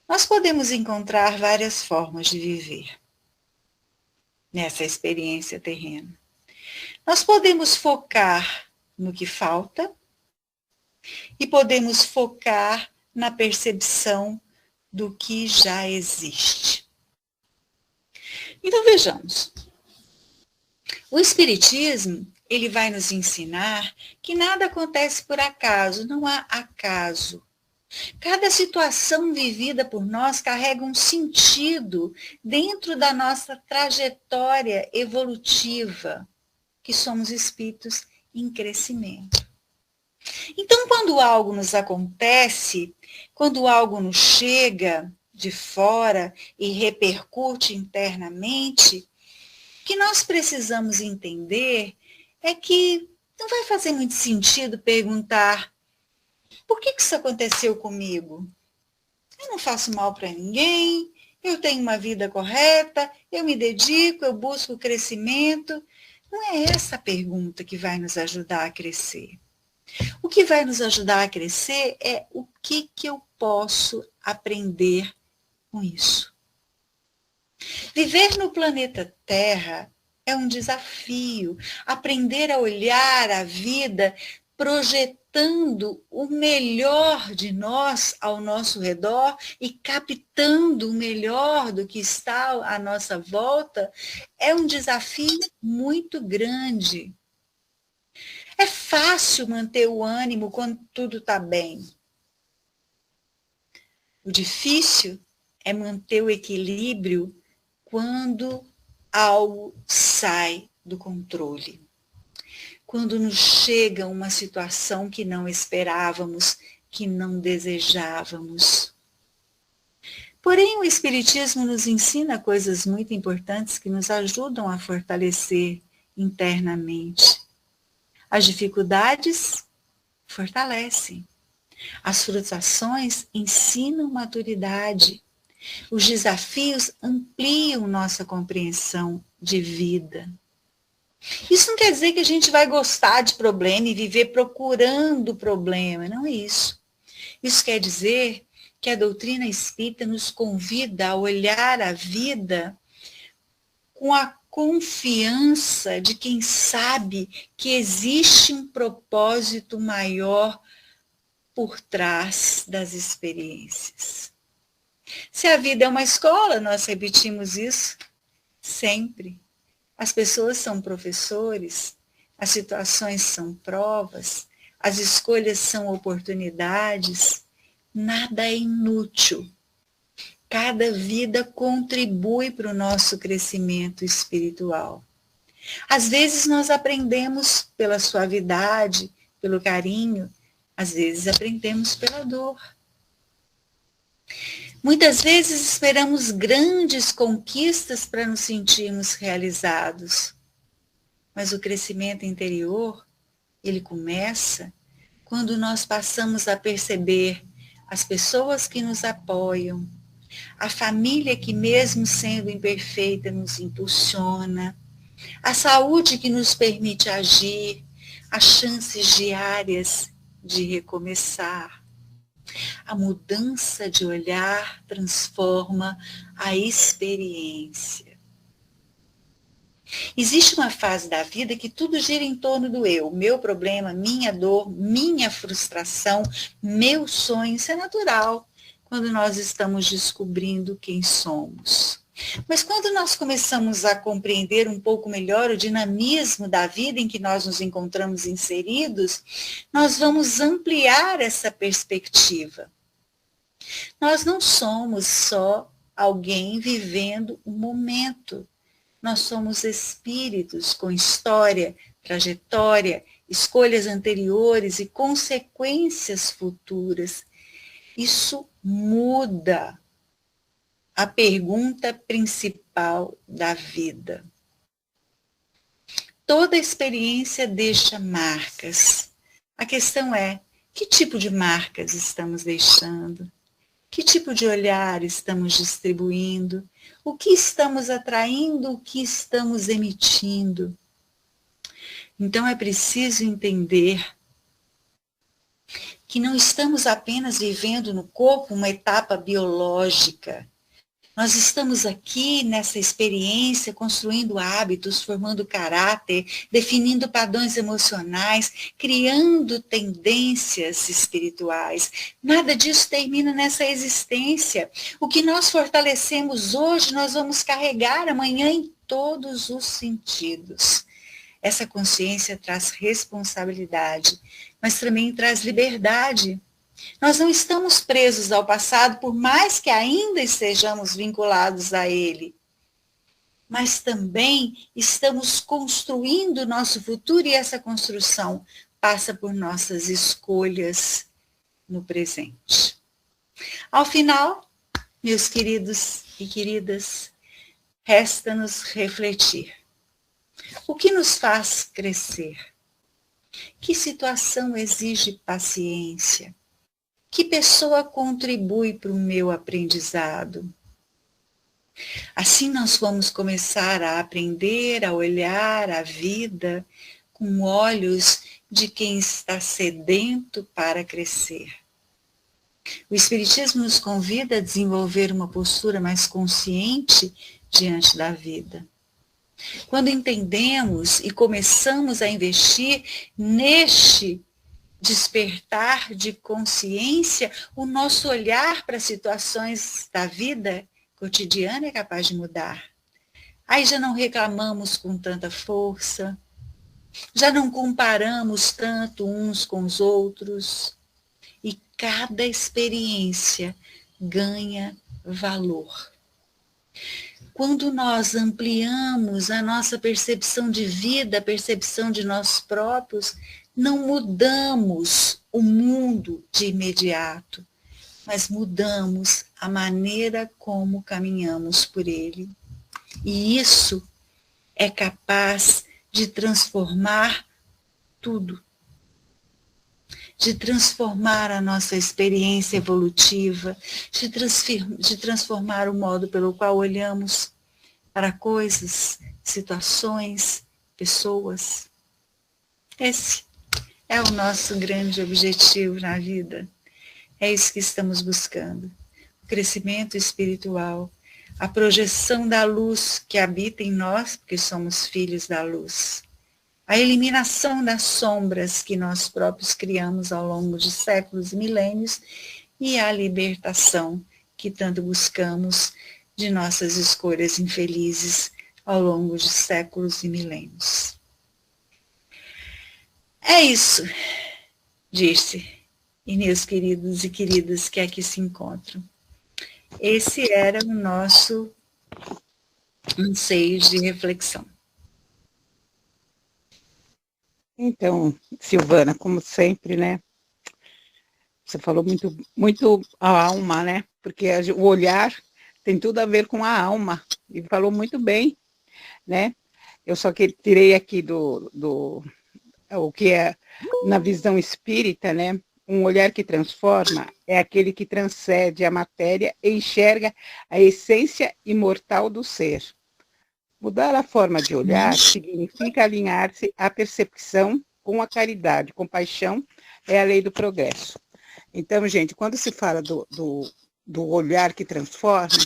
Nós podemos encontrar várias formas de viver nessa experiência terrena. Nós podemos focar no que falta e podemos focar na percepção do que já existe. Então vejamos. O Espiritismo, ele vai nos ensinar que nada acontece por acaso, não há acaso. Cada situação vivida por nós carrega um sentido dentro da nossa trajetória evolutiva, que somos espíritos em crescimento. Então, quando algo nos acontece, quando algo nos chega de fora e repercute internamente, o que nós precisamos entender é que não vai fazer muito sentido perguntar: por que isso aconteceu comigo? Eu não faço mal para ninguém, eu tenho uma vida correta, eu me dedico, eu busco crescimento. Não é essa a pergunta que vai nos ajudar a crescer. O que vai nos ajudar a crescer é o que eu posso aprender com isso. Viver no planeta Terra é um desafio. Aprender a olhar a vida projetando o melhor de nós ao nosso redor e captando o melhor do que está à nossa volta é um desafio muito grande. É fácil manter o ânimo quando tudo está bem. O difícil é manter o equilíbrio quando algo sai do controle. Quando nos chega uma situação que não esperávamos, que não desejávamos. Porém, o Espiritismo nos ensina coisas muito importantes que nos ajudam a fortalecer internamente. As dificuldades fortalecem. As frustrações ensinam maturidade. Os desafios ampliam nossa compreensão de vida. Isso não quer dizer que a gente vai gostar de problema e viver procurando problema, não é isso. Isso quer dizer que a doutrina espírita nos convida a olhar a vida com a confiança de quem sabe que existe um propósito maior por trás das experiências. Se a vida é uma escola, nós repetimos isso sempre. As pessoas são professores, as situações são provas, as escolhas são oportunidades, nada é inútil. Cada vida contribui para o nosso crescimento espiritual. Às vezes nós aprendemos pela suavidade, pelo carinho, às vezes aprendemos pela dor. Muitas vezes esperamos grandes conquistas para nos sentirmos realizados. Mas o crescimento interior, ele começa quando nós passamos a perceber as pessoas que nos apoiam, a família que, mesmo sendo imperfeita, nos impulsiona, a saúde que nos permite agir, as chances diárias de recomeçar. A mudança de olhar transforma a experiência. Existe uma fase da vida que tudo gira em torno do eu, meu problema, minha dor, minha frustração, meu sonho. Isso é natural quando nós estamos descobrindo quem somos. Mas quando nós começamos a compreender um pouco melhor o dinamismo da vida em que nós nos encontramos inseridos, nós vamos ampliar essa perspectiva. Nós não somos só alguém vivendo um momento. Nós somos espíritos com história, trajetória, escolhas anteriores e consequências futuras. Isso muda a pergunta principal da vida. Toda experiência deixa marcas. A questão é, que tipo de marcas estamos deixando? Que tipo de olhar estamos distribuindo? O que estamos atraindo? O que estamos emitindo? Então é preciso entender que não estamos apenas vivendo no corpo uma etapa biológica. Nós estamos aqui nessa experiência construindo hábitos, formando caráter, definindo padrões emocionais, criando tendências espirituais. Nada disso termina nessa existência. O que nós fortalecemos hoje, nós vamos carregar amanhã em todos os sentidos. Essa consciência traz responsabilidade, mas também traz liberdade. Nós não estamos presos ao passado, por mais que ainda estejamos vinculados a ele. Mas também estamos construindo o nosso futuro e essa construção passa por nossas escolhas no presente. Ao final, meus queridos e queridas, resta-nos refletir. O que nos faz crescer? Que situação exige paciência? Que pessoa contribui para o meu aprendizado? Assim nós vamos começar a aprender, a olhar a vida com olhos de quem está sedento para crescer. O Espiritismo nos convida a desenvolver uma postura mais consciente diante da vida. Quando entendemos e começamos a investir neste despertar de consciência, o nosso olhar para as situações da vida cotidiana é capaz de mudar. Aí já não reclamamos com tanta força, já não comparamos tanto uns com os outros, e cada experiência ganha valor. Quando nós ampliamos a nossa percepção de vida, a percepção de nós próprios, não mudamos o mundo de imediato, mas mudamos a maneira como caminhamos por ele. E isso é capaz de transformar tudo. De transformar a nossa experiência evolutiva, de transformar o modo pelo qual olhamos para coisas, situações, pessoas. Esse é o nosso grande objetivo na vida. É isso que estamos buscando. O crescimento espiritual, a projeção da luz que habita em nós, porque somos filhos da luz. A eliminação das sombras que nós próprios criamos ao longo de séculos e milênios e a libertação que tanto buscamos de nossas escolhas infelizes ao longo de séculos e milênios. É isso, disse, e meus queridos e queridas que aqui se encontram. Esse era o nosso anseio de reflexão. Então, Silvana, como sempre, né? Você falou muito a alma, né? Porque o olhar tem tudo a ver com a alma. E falou muito bem, né? Eu só que tirei aqui o que é na visão espírita, né? um olhar que transforma é aquele que transcende a matéria e enxerga a essência imortal do ser. Mudar a forma de olhar significa alinhar-se à percepção com a caridade, compaixão é a lei do progresso. Então, gente, quando se fala do olhar que transforma,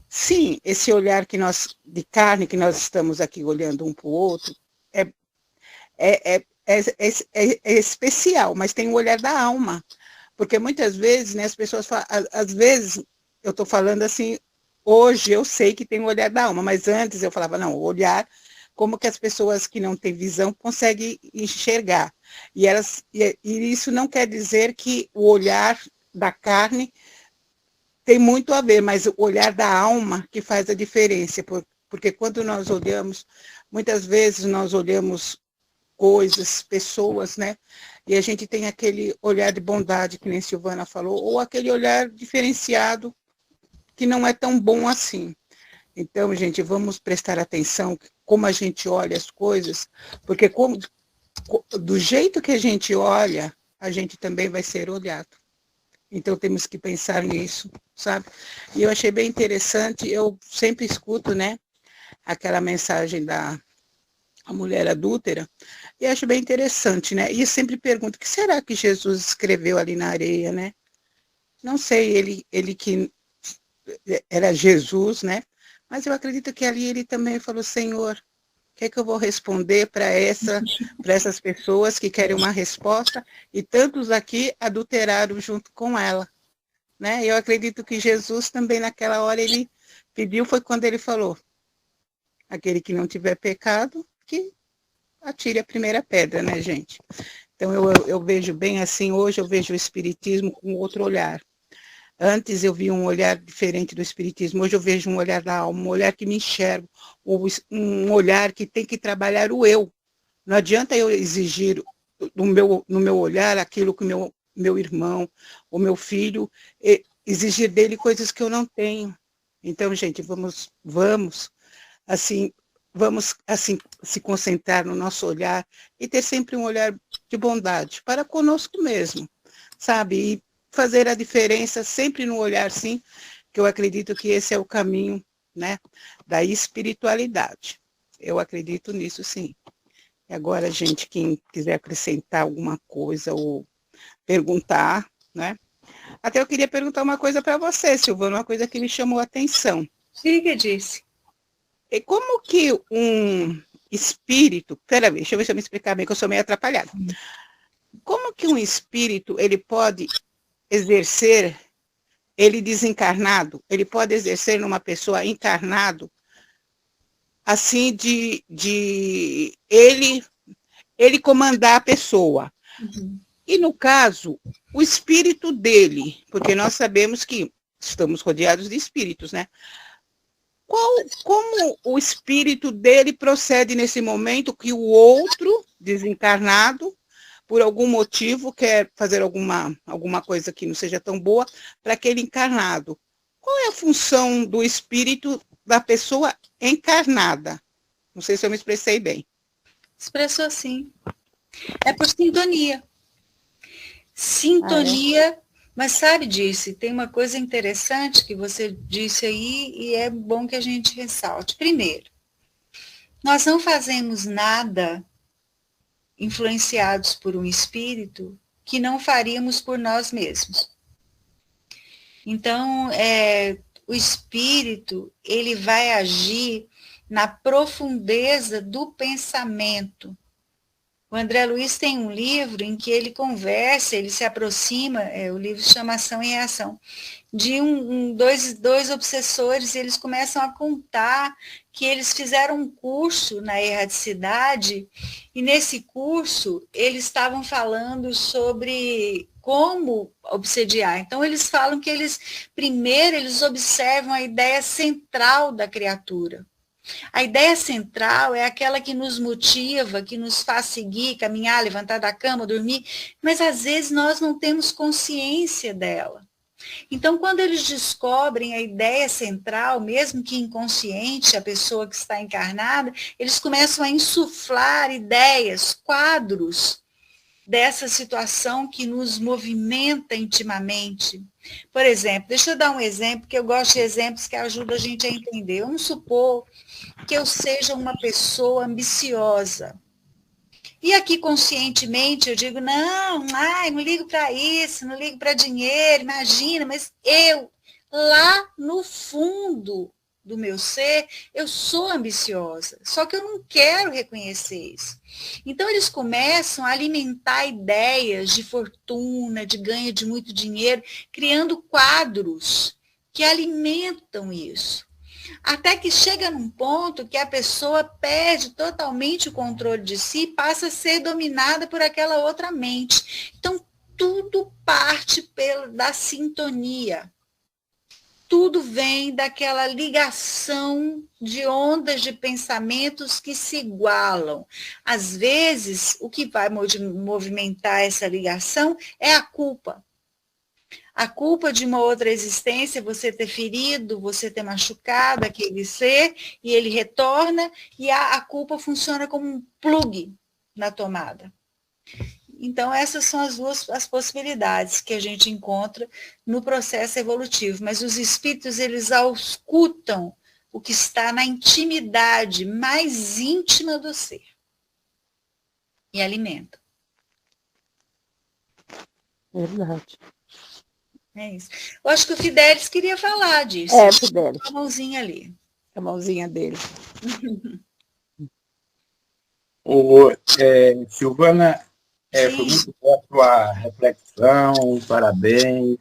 sim, esse olhar que nós, de carne, que nós estamos aqui olhando um para o outro, é especial, mas tem o olhar da alma. Porque muitas vezes, né, as pessoas falam, às vezes, eu estou falando assim, hoje eu sei que tem o olhar da alma, mas antes eu falava, não, o olhar, como que as pessoas que não têm visão conseguem enxergar. E isso não quer dizer que o olhar da carne tem muito a ver, mas o olhar da alma que faz a diferença, porque quando nós olhamos, muitas vezes nós olhamos coisas, pessoas, né? E a gente tem aquele olhar de bondade, que nem Silvana falou, ou aquele olhar diferenciado, que não é tão bom assim. Então, gente, vamos prestar atenção como a gente olha as coisas, porque do jeito que a gente olha, a gente também vai ser olhado. Então, temos que pensar nisso, sabe? E eu achei bem interessante, eu sempre escuto, né, aquela mensagem da mulher adúltera, e acho bem interessante, né? E eu sempre pergunto, o que será que Jesus escreveu ali na areia, né? Não sei, ele que era Jesus, né? Mas eu acredito que ali ele também falou, Senhor, o que é que eu vou responder para essas pessoas que querem uma resposta e tantos aqui adulteraram junto com ela, né? Eu acredito que Jesus também naquela hora ele pediu, foi quando ele falou, aquele que não tiver pecado, que atire a primeira pedra, né, gente? Então eu vejo bem assim, hoje eu vejo o Espiritismo com outro olhar. Antes eu vi um olhar diferente do Espiritismo, hoje eu vejo um olhar da alma, um olhar que me enxergo, um olhar que tem que trabalhar o eu. Não adianta eu exigir no meu olhar aquilo que o meu irmão, o meu filho, exigir dele coisas que eu não tenho. Então, gente, vamos assim, se concentrar no nosso olhar e ter sempre um olhar de bondade para conosco mesmo, sabe? E fazer a diferença sempre no olhar, sim, que eu acredito que esse é o caminho, né, da espiritualidade. Eu acredito nisso, sim. E agora, gente, quem quiser acrescentar alguma coisa ou perguntar, né? Até eu queria perguntar uma coisa para você, Silvana, uma coisa que me chamou a atenção. Diga, disse. E como que um espírito, peraí, deixa eu ver se eu me explicar bem, que eu sou meio atrapalhada. Como que um espírito, ele pode exercer, ele desencarnado, ele pode exercer numa pessoa encarnado, assim, de ele comandar a pessoa. Uhum. E no caso, o espírito dele, porque nós sabemos que estamos rodeados de espíritos, né? Como o espírito dele procede nesse momento que o outro, desencarnado, por algum motivo, quer fazer alguma coisa que não seja tão boa para aquele encarnado? Qual é a função do espírito da pessoa encarnada? Não sei se eu me expressei bem. Expressou assim. É por sintonia. Sintonia, mas sabe, Disse, tem uma coisa interessante que você disse aí e é bom que a gente ressalte. Primeiro, nós não fazemos nada influenciados por um espírito que não faríamos por nós mesmos. Então, o espírito, ele vai agir na profundeza do pensamento. O André Luiz tem um livro em que ele conversa, ele se aproxima, o livro chama Ação e Reação, de dois obsessores, e eles começam a contar que eles fizeram um curso na erraticidade, e nesse curso eles estavam falando sobre como obsediar. Então eles falam que primeiro eles observam a ideia central da criatura. A ideia central é aquela que nos motiva, que nos faz seguir, caminhar, levantar da cama, dormir, mas às vezes nós não temos consciência dela. Então, quando eles descobrem a ideia central, mesmo que inconsciente, a pessoa que está encarnada, eles começam a insuflar ideias, quadros dessa situação que nos movimenta intimamente. Por exemplo, deixa eu dar um exemplo, que eu gosto de exemplos que ajudam a gente a entender. Vamos supor que eu seja uma pessoa ambiciosa. E aqui, conscientemente, eu digo, não, não ligo para isso, não ligo para dinheiro, imagina, mas eu, lá no fundo do meu ser, eu sou ambiciosa, só que eu não quero reconhecer isso. Então, eles começam a alimentar ideias de fortuna, de ganho de muito dinheiro, criando quadros que alimentam isso. Até que chega num ponto que a pessoa perde totalmente o controle de si e passa a ser dominada por aquela outra mente. Então, tudo parte da sintonia. Tudo vem daquela ligação de ondas de pensamentos que se igualam. Às vezes, o que vai movimentar essa ligação é a culpa. A culpa de uma outra existência, você ter ferido, você ter machucado aquele ser, e ele retorna, e a culpa funciona como um plug na tomada. Então, essas são as possibilidades que a gente encontra no processo evolutivo. Mas os espíritos, eles auscultam o que está na intimidade mais íntima do ser. E alimentam. Verdade. É isso. Eu acho que o Fidelis queria falar disso. Fidelis. A mãozinha ali. A mãozinha dele. Silvana, foi muito boa a sua reflexão, parabéns.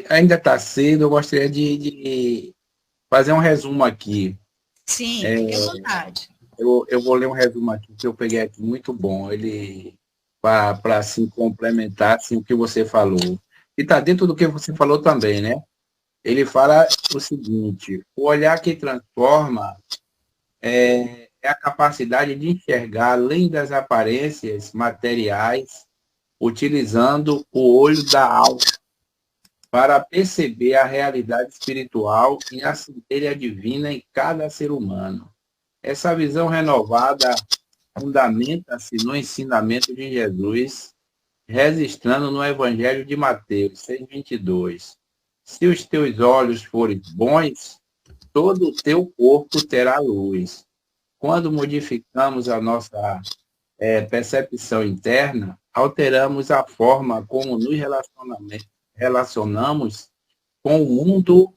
Ainda está cedo, eu gostaria de fazer um resumo aqui. Sim, fique à vontade. Eu vou ler um resumo aqui, que eu peguei aqui, muito bom, ele para assim, complementar assim, o que você falou. E está dentro do que você falou também, né? Ele fala o seguinte: o olhar que transforma é a capacidade de enxergar além das aparências materiais, utilizando o olho da alma para perceber a realidade espiritual e a centelha divina em cada ser humano. Essa visão renovada fundamenta-se no ensinamento de Jesus, registrando no Evangelho de Mateus 6,22. Se os teus olhos forem bons, todo o teu corpo terá luz. Quando modificamos a nossa percepção interna, alteramos a forma como nos relacionamos com o mundo,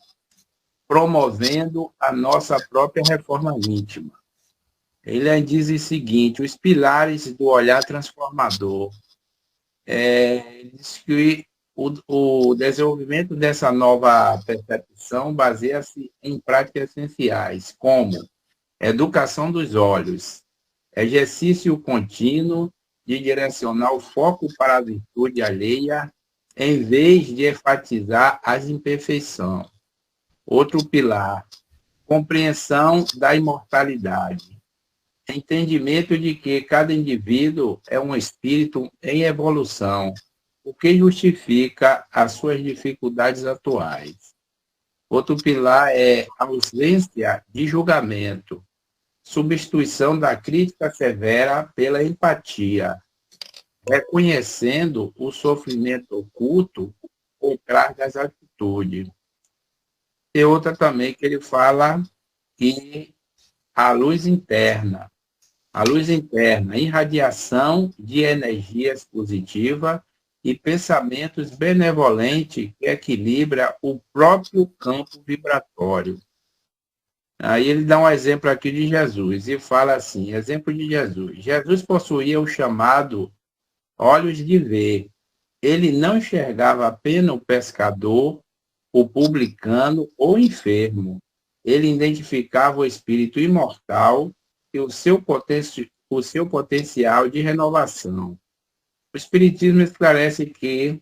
promovendo a nossa própria reforma íntima. Ele diz o seguinte: os pilares do olhar transformador. Ele diz que o desenvolvimento dessa nova percepção baseia-se em práticas essenciais, como educação dos olhos, exercício contínuo de direcionar o foco para a virtude alheia, em vez de enfatizar as imperfeições. Outro pilar, compreensão da imortalidade. Entendimento de que cada indivíduo é um espírito em evolução, o que justifica as suas dificuldades atuais. Outro pilar é ausência de julgamento, substituição da crítica severa pela empatia, reconhecendo o sofrimento oculto por trás das atitudes. E outra também que ele fala que a luz interna, irradiação de energias positivas e pensamentos benevolentes que equilibra o próprio campo vibratório. Aí ele dá um exemplo aqui de Jesus e fala assim, exemplo de Jesus. Jesus possuía o chamado olhos de ver. Ele não enxergava apenas o pescador, o publicano ou o enfermo. Ele identificava o espírito imortal e o seu potencial de renovação. O Espiritismo esclarece que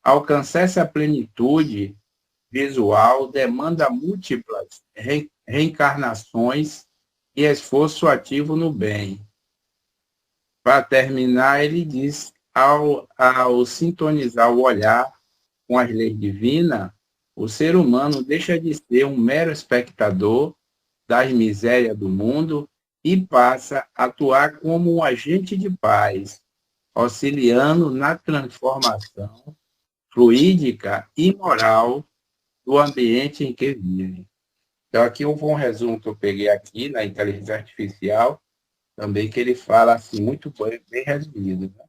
alcançar essa plenitude visual demanda múltiplas reencarnações e esforço ativo no bem. Para terminar, ele diz, ao sintonizar o olhar com as leis divinas, o ser humano deixa de ser um mero espectador das misérias do mundo e passa a atuar como um agente de paz, auxiliando na transformação fluídica e moral do ambiente em que vivem. Então, aqui houve um resumo que eu peguei aqui na inteligência artificial, também que ele fala assim, muito bem resumido. Né?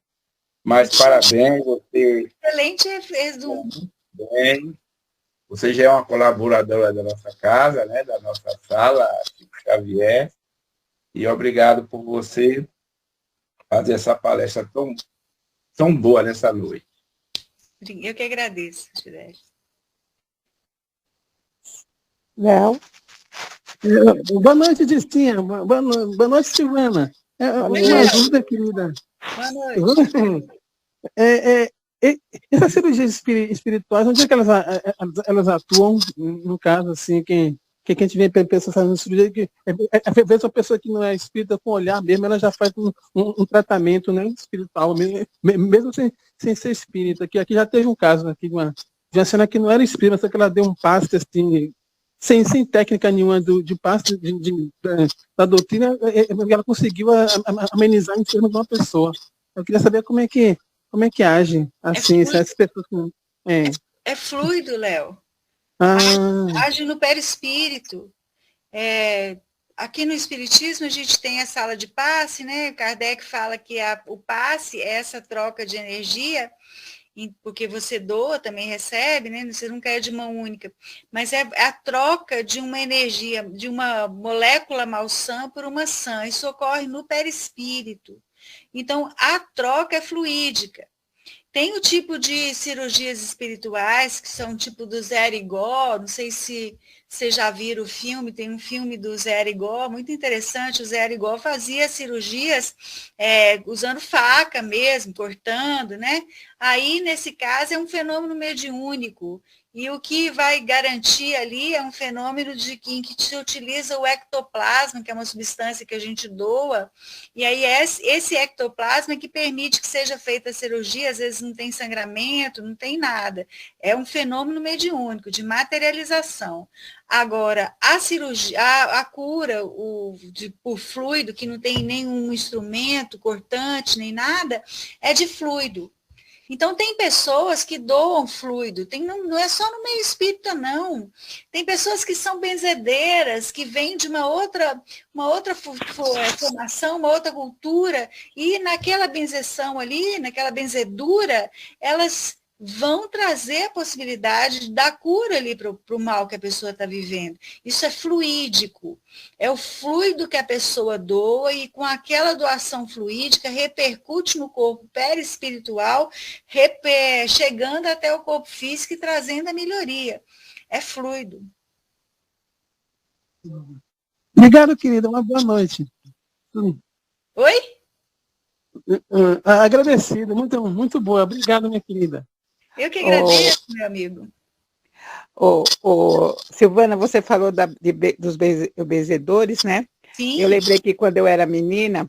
Mas parabéns, você... Excelente resumo. Bem, você já é uma colaboradora da nossa casa, né? Da nossa sala, Chico Xavier, e obrigado por você fazer essa palestra tão boa nessa noite. Eu que agradeço, Tirelli. Léo. Boa noite, Distinha. Boa noite, Silvana. Uma dúvida, querida. Boa noite. Essas cirurgias espirituais, onde é que elas atuam, no caso, assim, que a gente vê pessoas fazendo cirurgia, que às vezes uma pessoa que não é espírita, com olhar mesmo, ela já faz um tratamento, né, espiritual, mesmo sem ser espírita. Aqui já teve um caso aqui de uma cena que não era espírita, só que ela deu um passe, assim, sem técnica nenhuma de passe da doutrina, ela conseguiu amenizar em cima de uma pessoa. Eu queria saber como é que age, assim, essas pessoas... É fluido, Léo. Age no perispírito. Aqui no Espiritismo a gente tem a sala de passe, né? Kardec fala que o passe é essa troca de energia, porque você doa, também recebe, né? Você nunca é de mão única, mas é a troca de uma energia, de uma molécula malsã por uma sã. Isso ocorre no perispírito. Então, a troca é fluídica. Tem o tipo de cirurgias espirituais, que são tipo do Zé Arigó, não sei se vocês já viram o filme, tem um filme do Zé Arigó, muito interessante. O Zé Arigó fazia cirurgias usando faca mesmo, cortando, né? Aí, nesse caso, é um fenômeno mediúnico. E o que vai garantir ali é um fenômeno em que se utiliza o ectoplasma, que é uma substância que a gente doa, e aí esse ectoplasma é que permite que seja feita a cirurgia, às vezes não tem sangramento, não tem nada. É um fenômeno mediúnico, de materialização. Agora, a cirurgia, a cura por fluido, que não tem nenhum instrumento cortante, nem nada, é de fluido. Então, tem pessoas que doam fluido, não é só no meio espírita, não. Tem pessoas que são benzedeiras, que vêm de uma outra formação, uma outra cultura, e naquela benzeção ali, naquela benzedura, elas vão trazer a possibilidade da cura ali para o mal que a pessoa está vivendo. Isso é fluídico. É o fluido que a pessoa doa e com aquela doação fluídica repercute no corpo perispiritual, chegando até o corpo físico e trazendo a melhoria. É fluido. Obrigado, querida. Uma boa noite. Oi? Agradecido. Muito, muito boa. Obrigado, minha querida. Eu que agradeço, meu amigo. Silvana, você falou dos benzedores, né? Sim. Eu lembrei que quando eu era menina,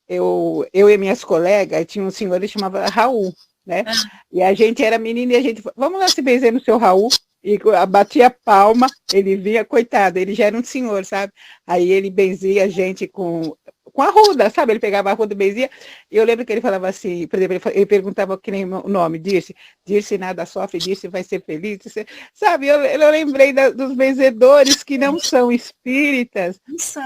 eu e minhas colegas, tinha um senhor que chamava Raul, né? E a gente era menina e a gente, vamos lá se benzer no seu Raul. E batia palma, ele vinha, coitado, ele já era um senhor, sabe? Aí ele benzia a gente com a ruda, sabe? Ele pegava a ruda e benzia. E eu lembro que ele falava assim, por exemplo, ele perguntava que nem o nome, Dirce nada sofre, Dirce vai ser feliz, sabe? Eu lembrei dos benzedores que não são espíritas.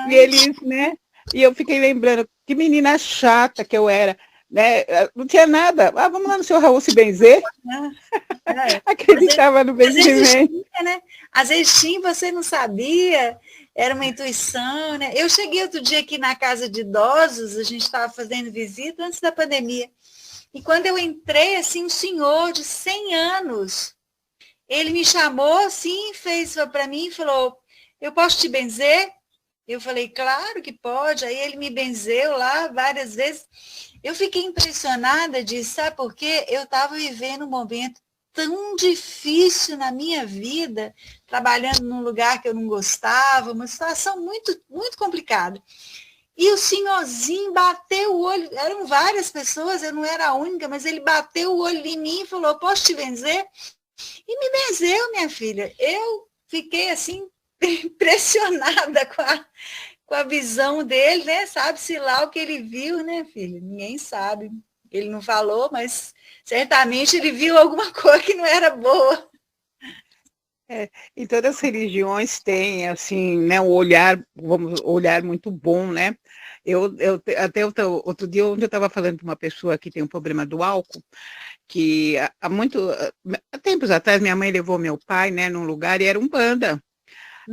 E eles, né? E eu fiquei lembrando, que menina chata que eu era. Né? Não tinha nada. Vamos lá no seu Raul se benzer. Acreditava no benzimento. Às vezes sim, você não sabia, era uma intuição, né? Eu cheguei outro dia aqui na casa de idosos, a gente estava fazendo visita antes da pandemia. E quando eu entrei, assim, um senhor de 100 anos, ele me chamou assim, fez para mim e falou: eu posso te benzer? Eu falei, claro que pode. Aí ele me benzeu lá várias vezes. Eu fiquei impressionada disso, sabe por quê? Eu estava vivendo um momento tão difícil na minha vida, trabalhando num lugar que eu não gostava, uma situação muito, muito complicada. E o senhorzinho bateu o olho, eram várias pessoas, eu não era a única, mas ele bateu o olho em mim e falou, posso te benzer? E me benzeu, minha filha. Eu fiquei assim, impressionada com a visão dele, né? Sabe-se lá o que ele viu, né, filha? Ninguém sabe. Ele não falou, mas certamente ele viu alguma coisa que não era boa. E todas as religiões têm, assim, né, um olhar, vamos, olhar muito bom, né? Até outro dia, onde eu estava falando com uma pessoa que tem um problema do álcool, que há tempos atrás, minha mãe levou meu pai, né, num lugar e era um banda.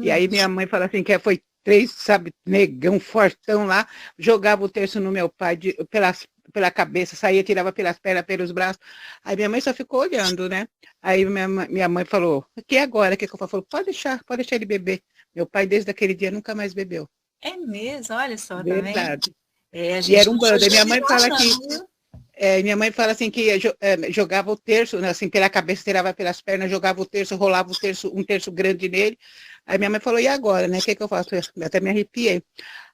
E aí minha mãe falou assim, que foi três, sabe, negão, fortão lá, jogava o terço no meu pai pela cabeça, saía, tirava pelas pernas, pelos braços. Aí minha mãe só ficou olhando, né? Aí minha mãe falou, que agora? O que eu faço? Falou, pode deixar ele beber. Meu pai, desde aquele dia, nunca mais bebeu. É mesmo, olha só, Verdade. A E era um bando. E minha mãe fala assim que jogava o terço, né, assim, pela cabeça, tirava pelas pernas, jogava o terço, rolava o terço, um terço grande nele. Aí minha mãe falou, e agora, né? O que eu faço? Eu até me arrepiei.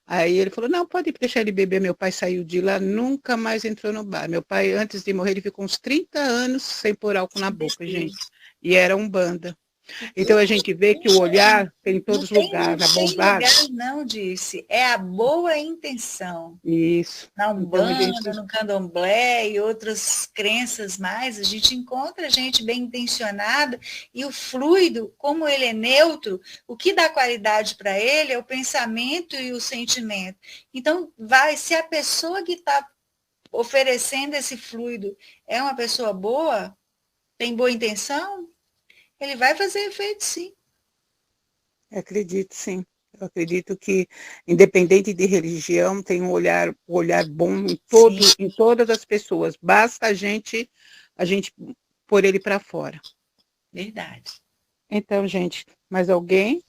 Aí ele falou, não, pode deixar ele beber. Meu pai saiu de lá, nunca mais entrou no bar. Meu pai, antes de morrer, ele ficou uns 30 anos sem pôr álcool na boca, gente. E era um banda. Então a gente vê que o olhar tem em todos os lugares, na bondade. Não, disse, é a boa intenção. Isso. Na Umbanda, no Candomblé e outras crenças mais, a gente encontra gente bem intencionada e o fluido, como ele é neutro, o que dá qualidade para ele é o pensamento e o sentimento. Então, se a pessoa que está oferecendo esse fluido é uma pessoa boa, tem boa intenção, ele vai fazer efeito, sim. Acredito, sim. Eu acredito que, independente de religião, tem um olhar bom em todas as pessoas. Basta a gente pôr ele para fora. Verdade. Então, gente, mais alguém?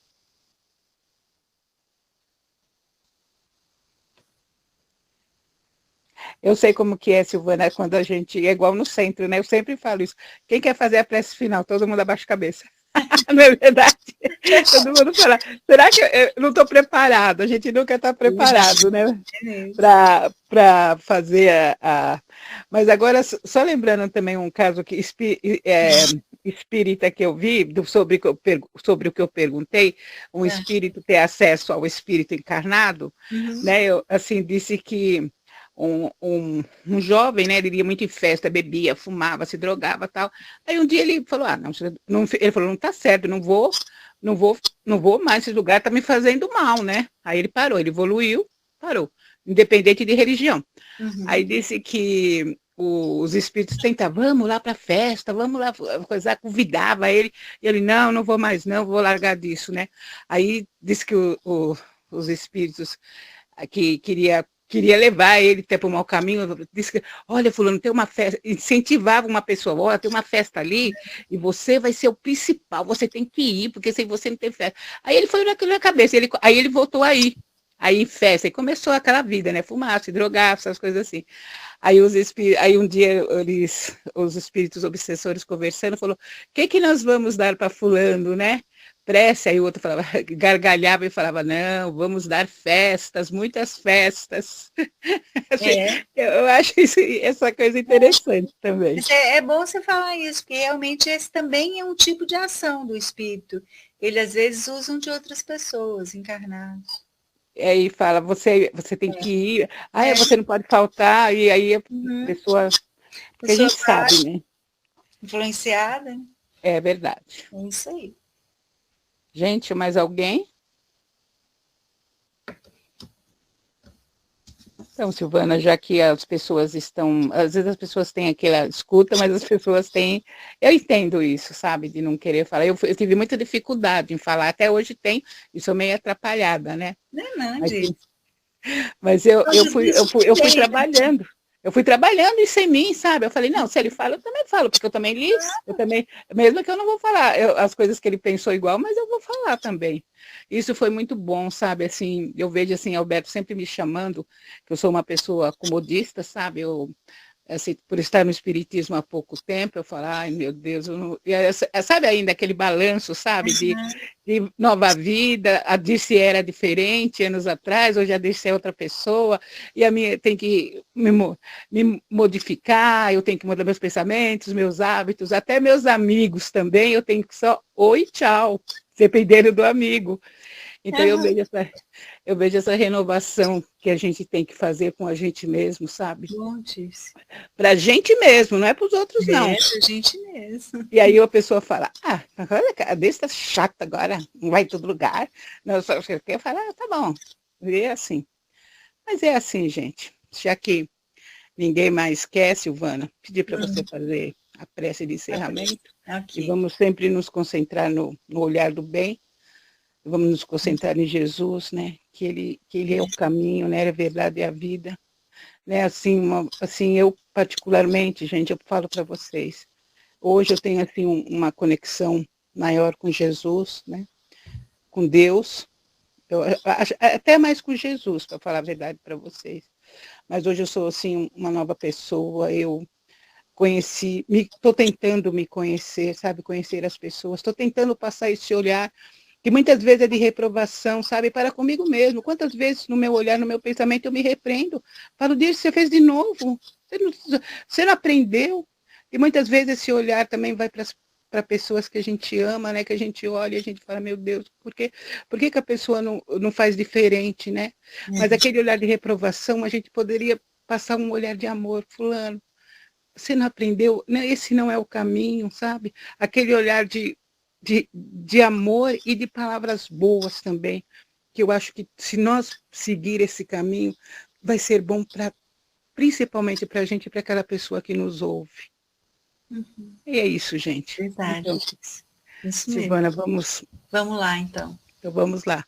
Eu sei como que é, Silvana, quando a gente é igual no centro, né? Eu sempre falo isso. Quem quer fazer a prece final? Todo mundo abaixa a cabeça. Não é verdade? Todo mundo fala, será que eu não estou preparado? A gente nunca está preparado, né? Para fazer Mas agora, só lembrando também um caso que espírita que eu vi, sobre o que eu perguntei, um espírito ter acesso ao espírito encarnado, né? Eu, assim, disse que um jovem, né, ele ia muito em festa, bebia, fumava, se drogava, tal. Aí um dia ele falou, ele falou, não tá certo, não vou mais, esse lugar tá me fazendo mal, né? Aí ele parou, ele evoluiu, parou, independente de religião. Aí disse que os espíritos tentavam, vamos lá para a festa, vamos lá, convidava ele, e ele, não vou mais não, vou largar disso, né? Aí disse que os espíritos que queria levar ele até para o mau caminho, disse que, olha, fulano, tem uma festa, incentivava uma pessoa, olha, tem uma festa ali, e você vai ser o principal, você tem que ir, porque sem você não tem festa. Aí ele foi naquilo na cabeça, aí ele voltou aí em festa, e começou aquela vida, né, fumar, se drogar, essas coisas assim. Aí um dia os espíritos obsessores conversando, falou, o que nós vamos dar para fulano, né? Prece, aí o outro falava, gargalhava e falava, não, vamos dar festas, muitas festas. Eu acho essa coisa interessante também. É bom você falar isso, porque realmente esse também é um tipo de ação do espírito. Ele às vezes usam de outras pessoas encarnadas. Aí fala, você tem que ir, você não pode faltar, e aí a pessoa, porque a gente sabe, né? Influenciada. É verdade. É isso aí. Gente, mais alguém? Então, Silvana, já que as pessoas estão... Às vezes as pessoas têm aquela escuta, mas as pessoas têm... Eu entendo isso, sabe? De não querer falar. Eu tive muita dificuldade em falar. Até hoje tenho. E sou meio atrapalhada, né? Não, mas eu fui trabalhando. Eu fui trabalhando isso em mim, sabe? Eu falei, não, se ele fala, eu também falo, porque eu também li, mesmo que eu não vou falar as coisas que ele pensou igual, mas eu vou falar também. Isso foi muito bom, sabe? Assim, eu vejo assim, Alberto sempre me chamando, que eu sou uma pessoa comodista, sabe? Assim, por estar no espiritismo há pouco tempo, eu falo, ai meu Deus, sabe ainda aquele balanço, sabe, de nova vida, a Dirce era diferente anos atrás, hoje a Dirce é outra pessoa, e a minha tem que me modificar, eu tenho que mudar meus pensamentos, meus hábitos, até meus amigos também, eu tenho que só oi, tchau, dependendo do amigo. Então eu eu vejo essa renovação que a gente tem que fazer com a gente mesmo, sabe? Para a gente mesmo, não é para os outros, não. É, para a gente mesmo. E aí a pessoa fala, olha, a desse tá chata agora, não vai em todo lugar. Não, só você quer falar, tá bom. E é assim. Mas é assim, gente. Já que ninguém mais quer, Silvana, pedir para você fazer a prece de encerramento. Okay. E vamos sempre nos concentrar no olhar do bem. Vamos nos concentrar em Jesus, né? Que ele é o caminho, né? A verdade e a vida. Né? Assim, eu particularmente, gente, eu falo para vocês. Hoje eu tenho assim uma conexão maior com Jesus, né? Com Deus. Eu acho, até mais com Jesus, para falar a verdade para vocês. Mas hoje eu sou assim uma nova pessoa. Eu estou tentando me conhecer, sabe? Conhecer as pessoas. Estou tentando passar esse olhar que muitas vezes é de reprovação, sabe, para comigo mesmo. Quantas vezes no meu olhar, no meu pensamento, eu me repreendo. Falo, Deus, você fez de novo. Você não aprendeu. E muitas vezes esse olhar também vai para pessoas que a gente ama, né? Que a gente olha e a gente fala, meu Deus, por que a pessoa não faz diferente, né? Mas aquele olhar de reprovação, a gente poderia passar um olhar de amor. Fulano, você não aprendeu? Esse não é o caminho, sabe? Aquele olhar de amor e de palavras boas também, que eu acho que se nós seguir esse caminho, vai ser bom principalmente para a gente e para aquela pessoa que nos ouve. Uhum. E é isso, gente. Verdade. Então, isso Silvana, mesmo. Vamos lá, então. Então, vamos lá.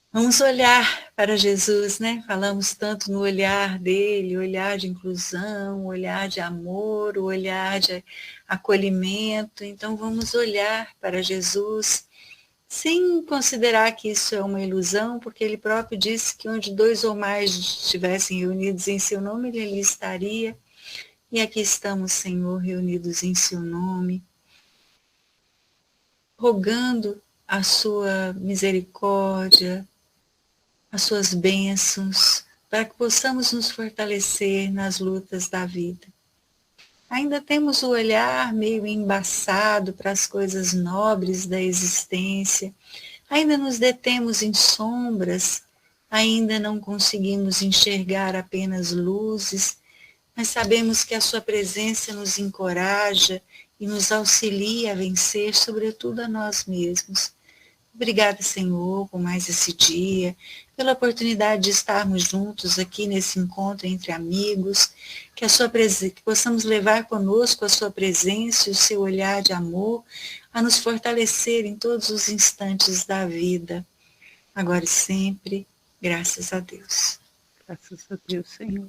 Vamos olhar para Jesus, né? Falamos tanto no olhar dele, olhar de inclusão, olhar de amor, o olhar de acolhimento. Então, vamos olhar para Jesus, sem considerar que isso é uma ilusão, porque ele próprio disse que onde 2 ou mais estivessem reunidos em seu nome, ele ali estaria. E aqui estamos, Senhor, reunidos em seu nome, rogando a sua misericórdia, as suas bênçãos, para que possamos nos fortalecer nas lutas da vida. Ainda temos o olhar meio embaçado para as coisas nobres da existência, ainda nos detemos em sombras, ainda não conseguimos enxergar apenas luzes, mas sabemos que a sua presença nos encoraja e nos auxilia a vencer, sobretudo a nós mesmos. Obrigada, Senhor, por mais esse dia, pela oportunidade de estarmos juntos aqui nesse encontro entre amigos, que possamos levar conosco a sua presença e o seu olhar de amor a nos fortalecer em todos os instantes da vida, agora e sempre, graças a Deus. Graças a Deus, Senhor.